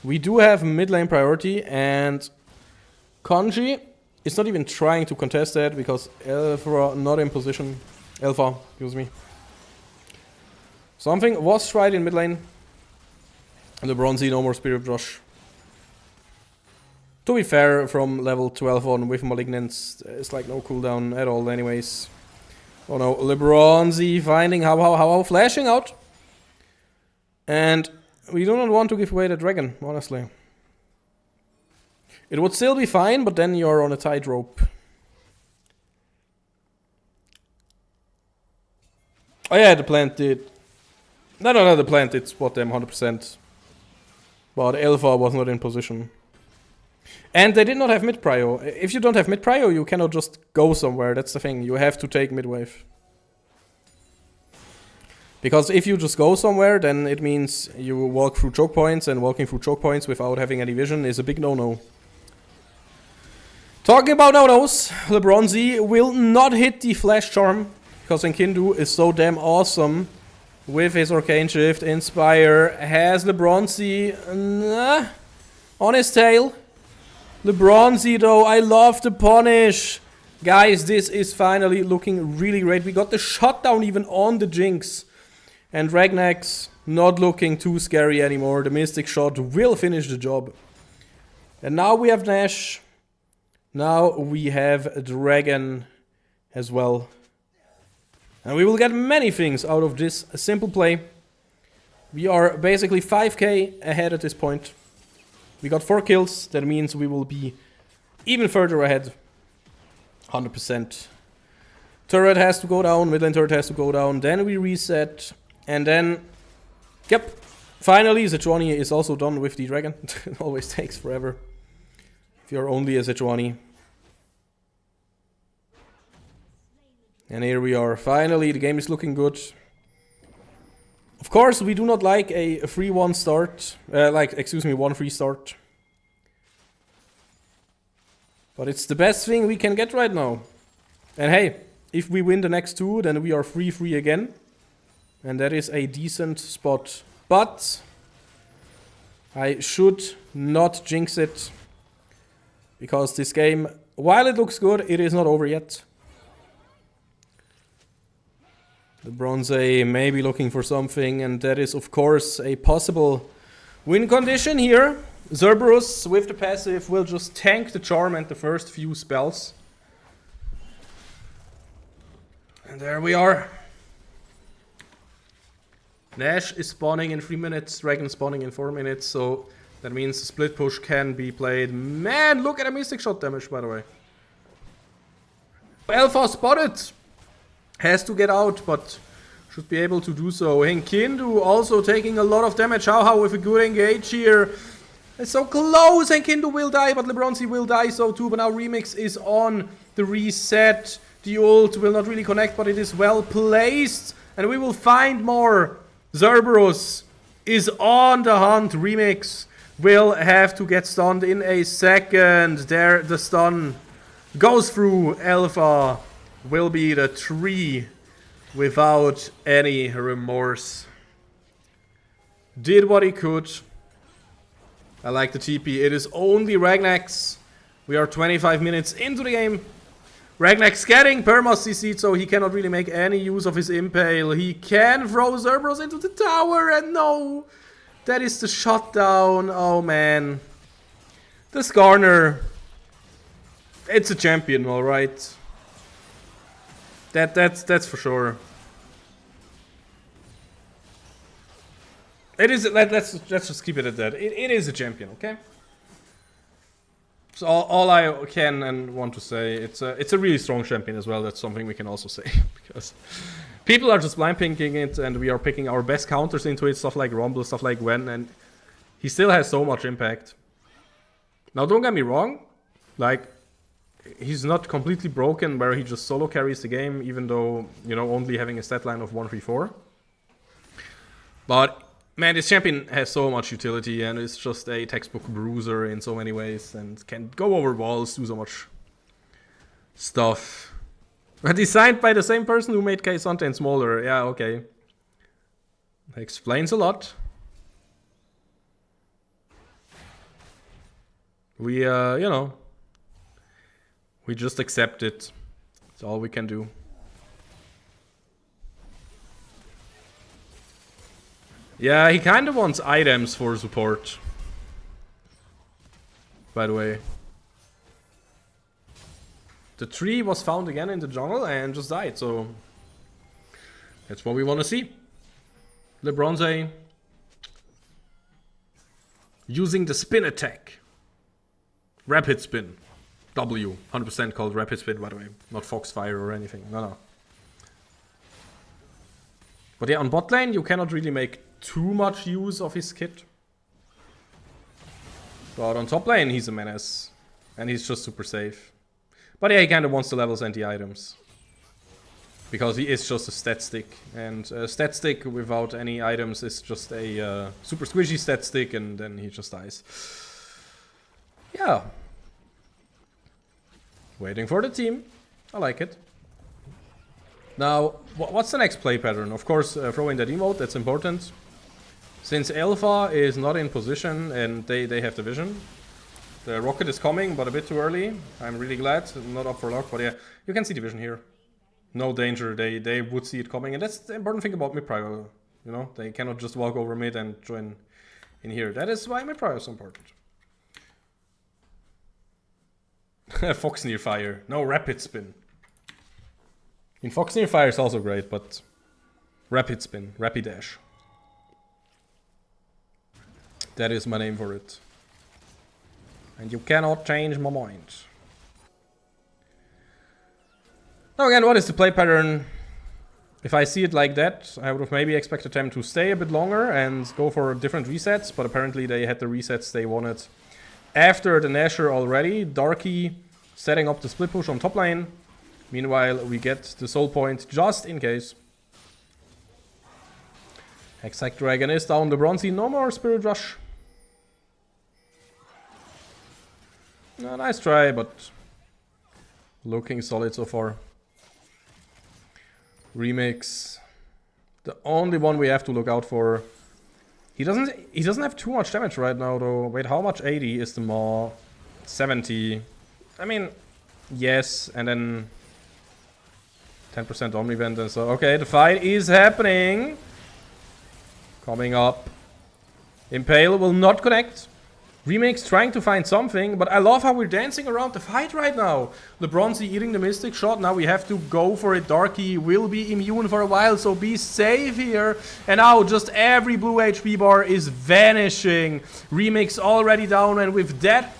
We do have mid lane priority, and Kanji is not even trying to contest that because Alpha not in position. Alpha, excuse me. Something was tried in mid lane. Lebronzi, no more Spirit Rush. To be fair, from level 12 on with Malignance, it's like no cooldown at all anyways. Oh no, Lebronzi finding how flashing out. And we do not want to give away the dragon, honestly. It would still be fine, but then you're on a tightrope. Oh yeah, the plant did. No, the plant did spot them 100%. But Alpha was not in position. And they did not have mid prio. If you don't have mid prio, you cannot just go somewhere. That's the thing. You have to take mid wave. Because if you just go somewhere, then it means you walk through choke points, and walking through choke points without having any vision is a big no-no. Talking about no-nos, LeBronzy will not hit the flash charm, because Enkindu is so damn awesome with his Arcane Shift. Inspire has LeBronzy on his tail. LeBronzy though, I love the punish. Guys, this is finally looking really great. We got the shutdown even on the Jinx. And Ragnak's not looking too scary anymore. The Mystic Shot will finish the job. And now we have Nash. Now we have Dragon as well. And we will get many things out of this simple play. We are basically 5k ahead at this point. We got 4 kills. That means we will be even further ahead. 100%. Turret has to go down. Mid lane turret has to go down. Then we reset. And then, yep. Finally, Sejuani is also done with the dragon. It always takes forever. If you're only a Sejuani. And here we are. Finally, the game is looking good. Of course, we do not like a 3-1 start. 1-3 start. But it's the best thing we can get right now. And hey, if we win the next 2, then we are 3-3 again. And that is a decent spot. But I should not jinx it. Because this game, while it looks good, it is not over yet. The Bronze may be looking for something, and that is, of course, a possible win condition here. Cerberus, with the passive, will just tank the charm and the first few spells. And there we are. Nash is spawning in 3 minutes, Dragon spawning in 4 minutes, so that means the split push can be played. Man, look at the Mystic Shot damage, by the way. Alpha spotted! Has to get out, but should be able to do so. Enkindu also taking a lot of damage. How with a good engage here. It's so close. Enkindu will die, but LeBronzy will die so too. But now Remix is on the reset. The ult will not really connect, but it is well placed. And we will find more. Cerberus is on the hunt. Remix will have to get stunned in a second. There, the stun goes through. Alpha will be the 3 without any remorse. Did what he could. I like the TP. It is only Ragnak's. We are 25 minutes into the game. Ragnak's getting perma CC'd, so he cannot really make any use of his impale. He can throw Cerberus into the tower, and no! That is the shutdown. Oh man. The Skarner. It's a champion, alright. That's for sure. It is. Let's just keep it at that. It is a champion, okay? So all I can and want to say, it's a really strong champion as well. That's something we can also say because people are just blind picking it, and we are picking our best counters into it. Stuff like Rumble, stuff like Gwen, and he still has so much impact. Now, don't get me wrong, like. He's not completely broken where he just solo carries the game, even though, you know, only having a stat line of 1-3-4. But, man, this champion has so much utility and is just a textbook bruiser in so many ways and can go over walls, do so much stuff. But designed by the same person who made Kayasante smaller. Yeah, okay. That explains a lot. We, you know... We just accept it. That's all we can do. Yeah, he kind of wants items for support. By the way. The tree was found again in the jungle and just died, so... That's what we want to see. LeBronze using the spin attack. Rapid spin. W, 100% called Rapid Spin, by the way. Not Foxfire or anything. No. But yeah, on bot lane, you cannot really make too much use of his kit. But on top lane, he's a menace. And he's just super safe. But yeah, he kind of wants the levels and the items. Because he is just a stat stick. And a stat stick without any items is just a super squishy stat stick, and then he just dies. Yeah. Waiting for the team. I like it. Now, what's the next play pattern? Of course, throwing that emote, that's important. Since Alpha is not in position and they have the vision. The rocket is coming, but a bit too early. I'm really glad. Not up for luck, but yeah. You can see the vision here. No danger. They would see it coming. And that's the important thing about mid-prio. You know, they cannot just walk over mid and join in here. That is why mid-prio is so important. Foxnyr fire. No, rapid spin. In Foxnyr fire is also great, but rapid spin, rapid dash. That is my name for it. And you cannot change my mind. Now again, what is the play pattern? If I see it like that, I would have maybe expected them to stay a bit longer and go for different resets, but apparently they had the resets they wanted after the Nashor already. Darky setting up the split push on top lane. Meanwhile, we get the soul point just in case. Hexac Dragon is down the Bronzy. No more Spirit Rush. Nice try, but looking solid so far. Remix. The only one we have to look out for. He doesn't have too much damage right now though. Wait, how much 80 is the Maw? 70. I mean, yes, and then 10% Omnivent and so. Okay, the fight is happening. Coming up. Impale will not connect. Remix trying to find something, but I love how we're dancing around the fight right now. The Bronzy eating the Mystic Shot. Now we have to go for it. Darky will be immune for a while, so be safe here. And now just every blue HP bar is vanishing. Remix already down, and with that,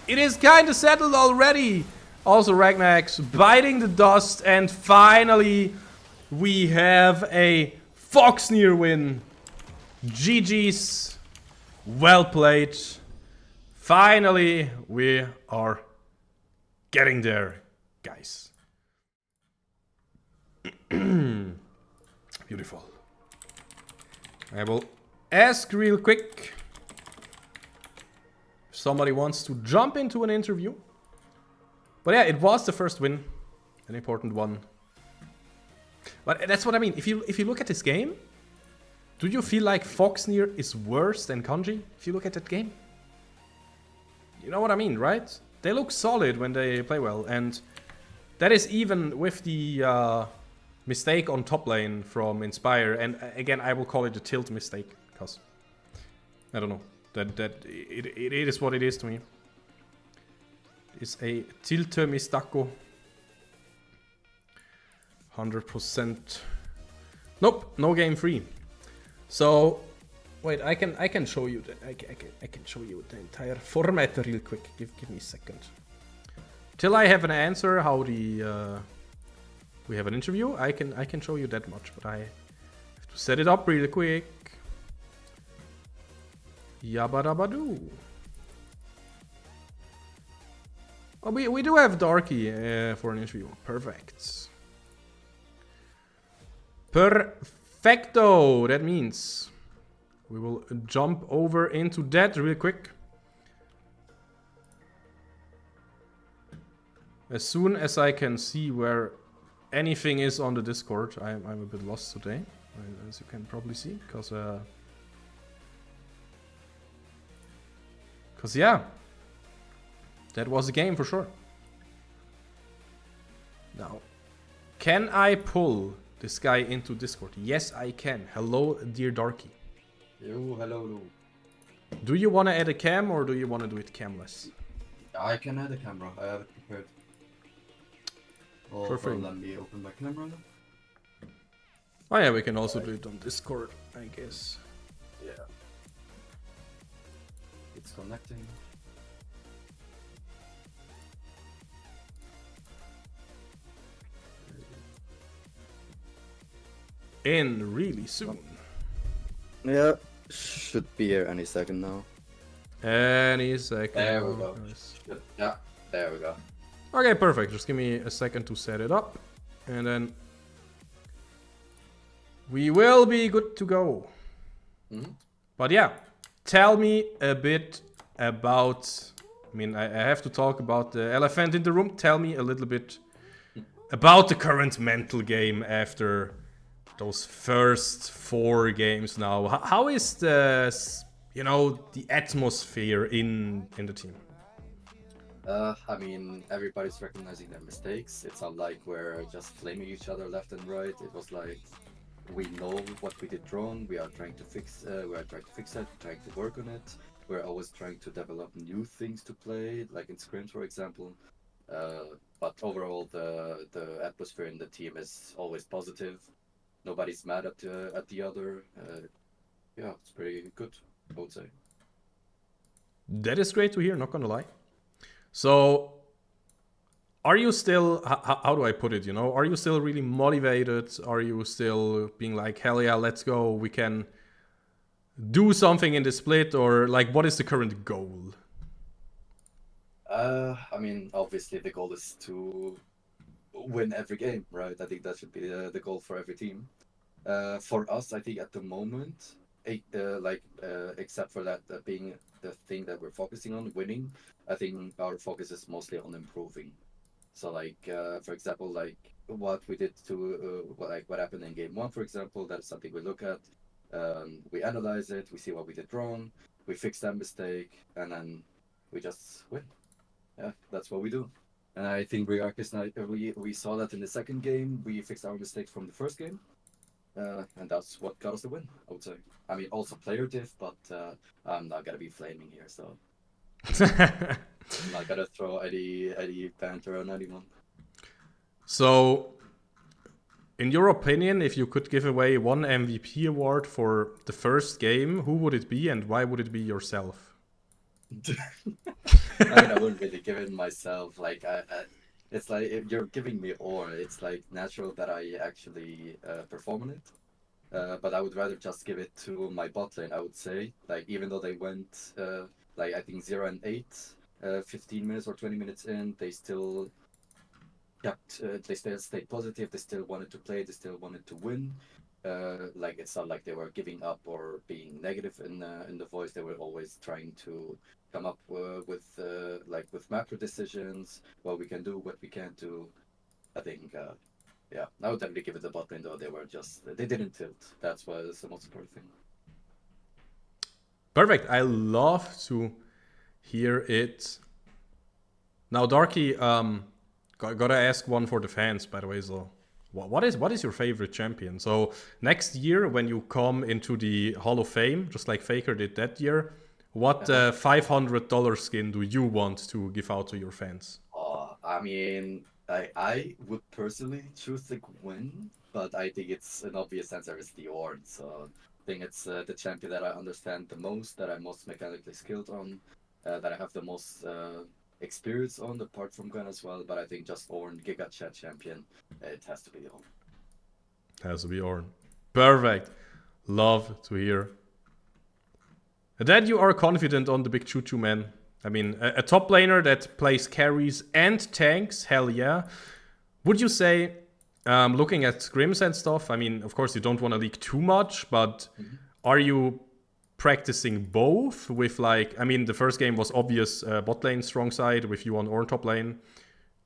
it is kind of settled already. Also Ragnax biting the dust, and finally we have a Foxnyr win. GG's. Well played. Finally, we are getting there, guys. Beautiful. I will ask real quick if somebody wants to jump into an interview. But yeah, it was the first win, an important one. But that's what I mean. If you look at this game, do you feel like Foxnyr is worse than Kanji? If you look at that game. You know what I mean, right? They look solid when they play well, and that is even with the mistake on top lane from Inspire. And again, I will call it a tilt mistake, because I don't know. It is what it is to me. It's a tilt mistako. 100%. Nope, no game free. So. Wait, I can show you the I can show you the entire format real quick. Give me a second. Till I have an answer how the we have an interview, I can show you that much, but I have to set it up real quick. Yabba-dabba-doo. Oh, we do have Darky for an interview. Perfect. Perfecto. That means we will jump over into that real quick. As soon as I can see where anything is on the Discord. I'm a bit lost today, as you can probably see, because yeah, that was a game for sure. Now, can I pull this guy into Discord? Yes, I can. Hello, dear Darky.
Yo, hello.
Do you want to add a cam or do you want to do it camless?
I can add a camera. I have it prepared. Well,
Perfect.
let me open my camera.
Oh yeah, we can also do it on Discord, I guess.
Yeah. It's connecting.
In really soon.
Yeah, should be here any second now.
Any second.
There we
now,
go.
guys.
Good. Yeah, there we go.
Okay, perfect. Just give me a second to set it up. And then we will be good to go.
Mhm.
But yeah, tell me a bit about... I mean, I have to talk about the elephant in the room. Tell me a little bit about the current mental game after those first 4 games now. How is the, you know, the atmosphere in the team?
I mean, everybody's recognizing their mistakes. It's not like we're just flaming each other left and right. It was like we know what we did wrong. We are trying to fix. We are trying to fix it. Trying to work on it. We're always trying to develop new things to play, like in scrims, for example. But overall, the atmosphere in the team is always positive. Nobody's mad at the other. Yeah, it's pretty good, I would say.
That is great to hear, not gonna lie. So, are you still, how do I put it, you know? Are you still really motivated? Are you still being like, hell yeah, let's go, we can do something in the split? Or like, what is the current goal?
I mean, obviously the goal is to win every game, right? I think that should be the goal for every team. For us, I think at the moment, except for that being the thing that we're focusing on, winning, I think our focus is mostly on improving. So, for example, like what we did to, what happened in game one, for example, that's something we look at. We analyze it, we see what we did wrong, we fix that mistake, and then we just win. Yeah, that's what we do. And I think we saw that in the second game. We fixed our mistakes from the first game, and that's what got us the win, I would say. I mean, also player diff, but I'm not gonna be flaming here, so I'm not gonna throw any banter on anyone.
So, in your opinion, if you could give away one MVP award for the first game, who would it be and why would it be yourself?
I mean, I wouldn't really give it myself. It's like if you're giving me ore, it's like natural that I actually perform on it. But I would rather just give it to my bot lane, I would say. Like, even though they went, I think 0 and 8, 15 minutes or 20 minutes in, they still they still stayed positive, they still wanted to play, they still wanted to win. Like, it's not like they were giving up or being negative in the voice. They were always trying to come up with macro decisions, what we can do, what we can't do. I think yeah, I would definitely give it the bot lane though. They didn't tilt. That's what is the most important thing.
Perfect. I love to hear it. Now, Darky, gotta ask one for the fans, by the way. So, what is your favorite champion? So next year, when you come into the Hall of Fame, just like Faker did that year, what $500 skin do you want to give out to your fans?
I mean, I would personally choose the Gwen, but I think it's an obvious answer is the Ornn. So I think it's the champion that I understand the most, that I'm most mechanically skilled on, that I have the most experience on, apart from Gwen as well. But I think just Ornn, Giga Chat champion, it has to be Ornn.
Has to be Ornn. Perfect. Love to hear. And then you are confident on the big choo-choo man. I mean, a top laner that plays carries and tanks, hell yeah. Would you say, looking at scrims and stuff, I mean, of course you don't want to leak too much, but are you practicing both with like, I mean, the first game was obvious bot lane strong side with you on Ornn top lane.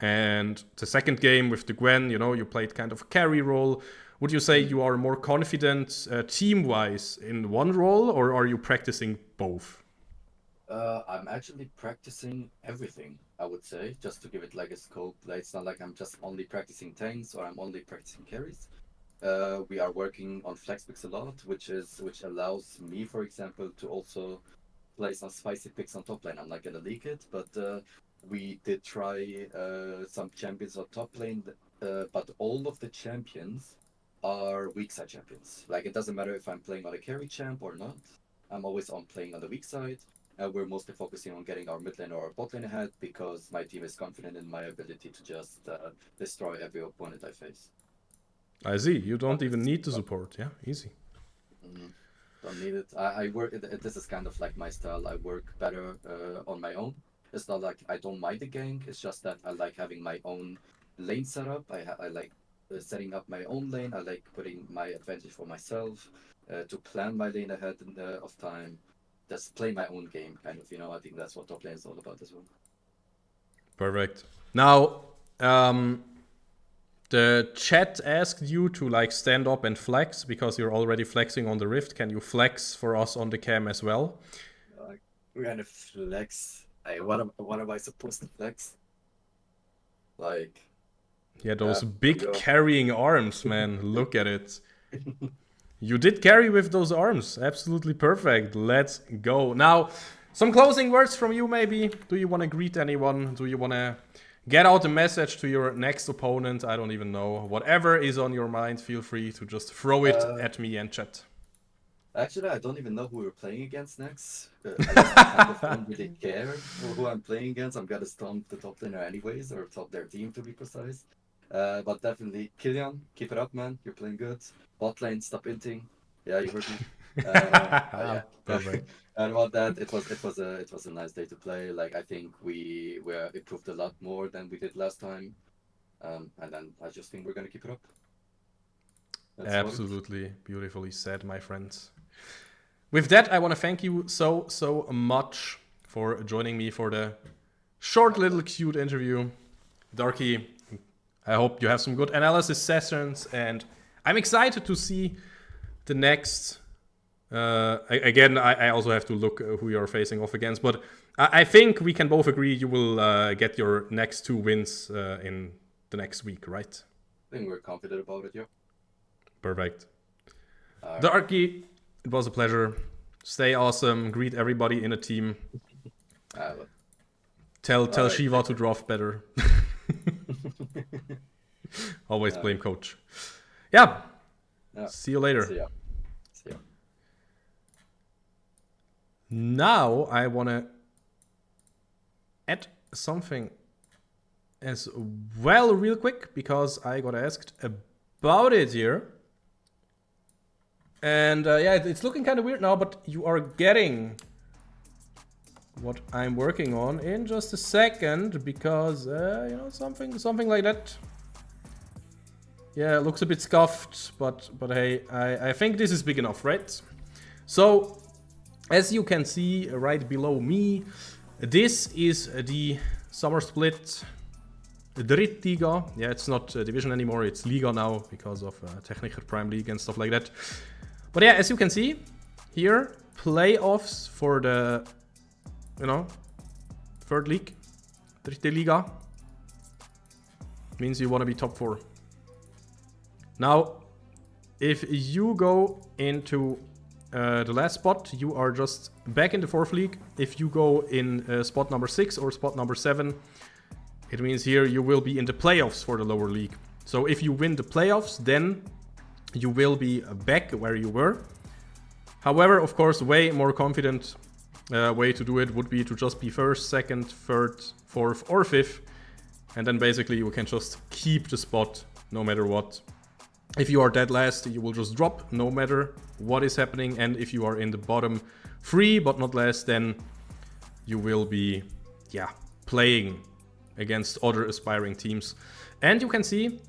And the second game with the Gwen, you know, you played kind of a carry role. Would you say you are more confident team-wise in one role, or are you practicing both?
I'm actually practicing everything, I would say, just to give it like a scope. Like, it's not like I'm just only practicing tanks or I'm only practicing carries. We are working on flex picks a lot, which allows me, for example, to also play some spicy picks on top lane. I'm not gonna leak it, but we did try some champions on top lane, but all of the champions are weak side champions. Like, it doesn't matter if I'm playing on a carry champ or not. I'm always on playing on the weak side. We're mostly focusing on getting our mid lane or our bot lane ahead because my team is confident in my ability to just destroy every opponent I face.
I see. You don't even need to support. Yeah, easy.
Mhm. Don't need it. I work. This is kind of like my style. I work better on my own. It's not like I don't mind the gank. It's just that I like having my own lane setup. I like setting up my own lane. I like putting my advantage for myself to plan my lane ahead of time. Just play my own game, kind of. You know, I think that's what top lane is all about as well.
Perfect. Now, the chat asked you to like stand up and flex because you're already flexing on the Rift. Can you flex for us on the cam as well?
We're gonna flex. What am I supposed to flex? Like,
Yeah, those big carrying arms, man. Look at it. You did carry with those arms. Absolutely perfect. Let's go. Now, some closing words from you maybe. Do you want to greet anyone? Do you want to get out a message to your next opponent? I don't even know. Whatever is on your mind, feel free to just throw it at me and chat.
Actually, I don't even know who we're playing against next. I kind of don't really care who I'm playing against. I'm gonna stomp the top laner anyways, or top their team to be precise. But definitely, Killian, keep it up, man. You're playing good. Bot lane, stop inting. Yeah, you heard me. Yeah.
Perfect.
And about that, it was a nice day to play. Like, I think we improved a lot more than we did last time. And then I just think we're gonna keep it up. That's
Absolutely beautifully said, my friends. With that, I want to thank you so much for joining me for the short little cute interview. Darky, I hope you have some good analysis sessions, and I'm excited to see the next. Again, I also have to look who you're facing off against, but I think we can both agree you will get your next 2 wins in the next week, right?
I think we're confident about it, yeah.
Perfect. Darky, it was a pleasure. Stay awesome. Greet everybody in a team. Tell
right,
Shiva to draft better. Always blame coach. Yeah. See you later.
See ya.
Now I want to add something as well real quick because I got asked about it here. And yeah, it's looking kind of weird now, but you are getting what I'm working on in just a second because, you know, something like that. Yeah, it looks a bit scuffed, but hey, I think this is big enough, right? So, as you can see right below me, this is the summer split Drittliga. Yeah, it's not a division anymore, it's Liga now because of Techniker Prime League and stuff like that. But yeah, as you can see here, playoffs for the, you know, third league, Dritte Liga, means you want to be top 4. Now, if you go into the last spot, you are just back in the 4th league. If you go in spot number 6 or spot number 7, it means here you will be in the playoffs for the lower league. So if you win the playoffs, then you will be back where you were. However, of course, way more confident way to do it would be to just be 1st, 2nd, 3rd, 4th, or 5th. And then basically you can just keep the spot no matter what. If you are dead last, you will just drop no matter what is happening. And if you are in the bottom 3 but not last, then you will be, yeah, playing against other aspiring teams. And you can see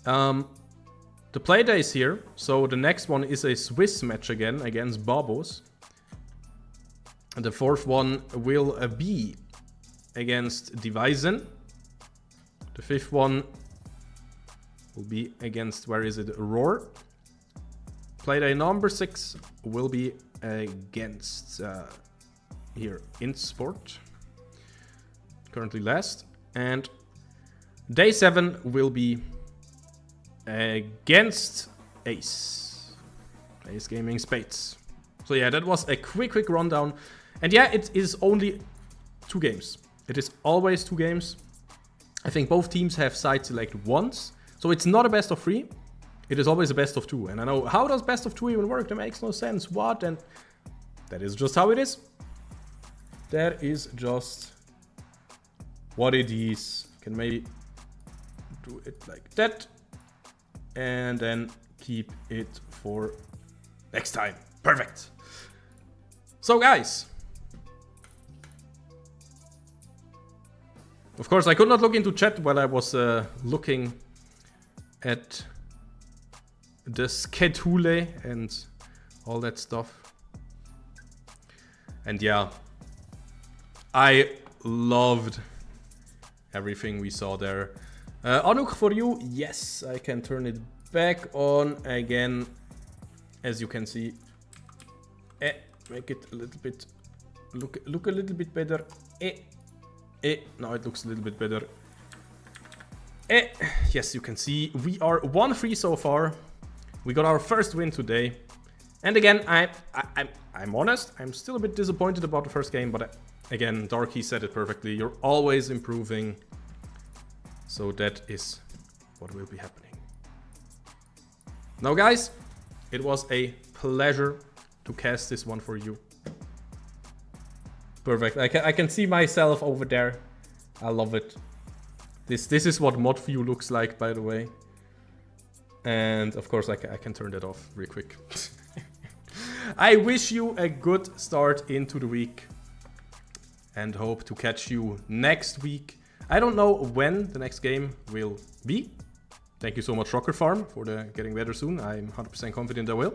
the play days here. So the next one is a Swiss match again against Babos. And the 4th one will be against Devisen. The 5th one will be against, where is it, Roar. Playday number 6 will be against here Esports, currently last. And day 7 will be against Ace Gaming Spades. So yeah, that was a quick rundown. And yeah, it is only 2 games. It is always 2 games. I think both teams have side select once. So it's not a best of 3. It is always a best of 2. And I know, how does best of 2 even work? That makes no sense. What? And that is just how it is. That is just what it is. Can maybe do it like that. And then keep it for next time. Perfect. So guys, of course I could not look into chat while I was looking at the schedule and all that stuff. And yeah, I loved everything we saw there. Anuk, for you, yes, I can turn it back on again. As you can see, make it a little bit, look a little bit better. Now it looks a little bit better. Yes, you can see we are 1-3 so far. We got our first win today. And again, I'm honest, I'm still a bit disappointed about the first game, but again, Darky said it perfectly. You're always improving. So that is what will be happening. Now guys, it was a pleasure to cast this one for you. Perfect. I can see myself over there. I love it. This is what mod view looks like, by the way. And of course I can turn that off real quick. I wish you a good start into the week and hope to catch you next week. I don't know when the next game will be. Thank you so much, Rocker Farm, for the getting better soon. I'm 100% confident I will.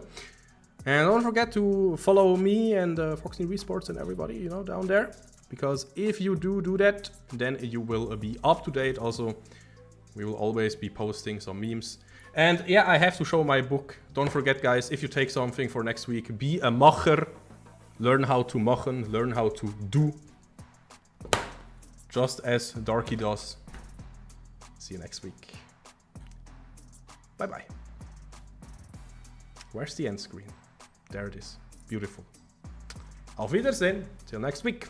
And don't forget to follow me and Foxnyr Esports and everybody, you know, down there. Because if you do that, then you will be up to date. Also, we will always be posting some memes. And yeah, I have to show my book. Don't forget, guys, if you take something for next week, be a macher. Learn how to machen, learn how to do. Just as Darky does. See you next week. Bye-bye. Where's the end screen? There it is. Beautiful. Auf Wiedersehen. Till next week.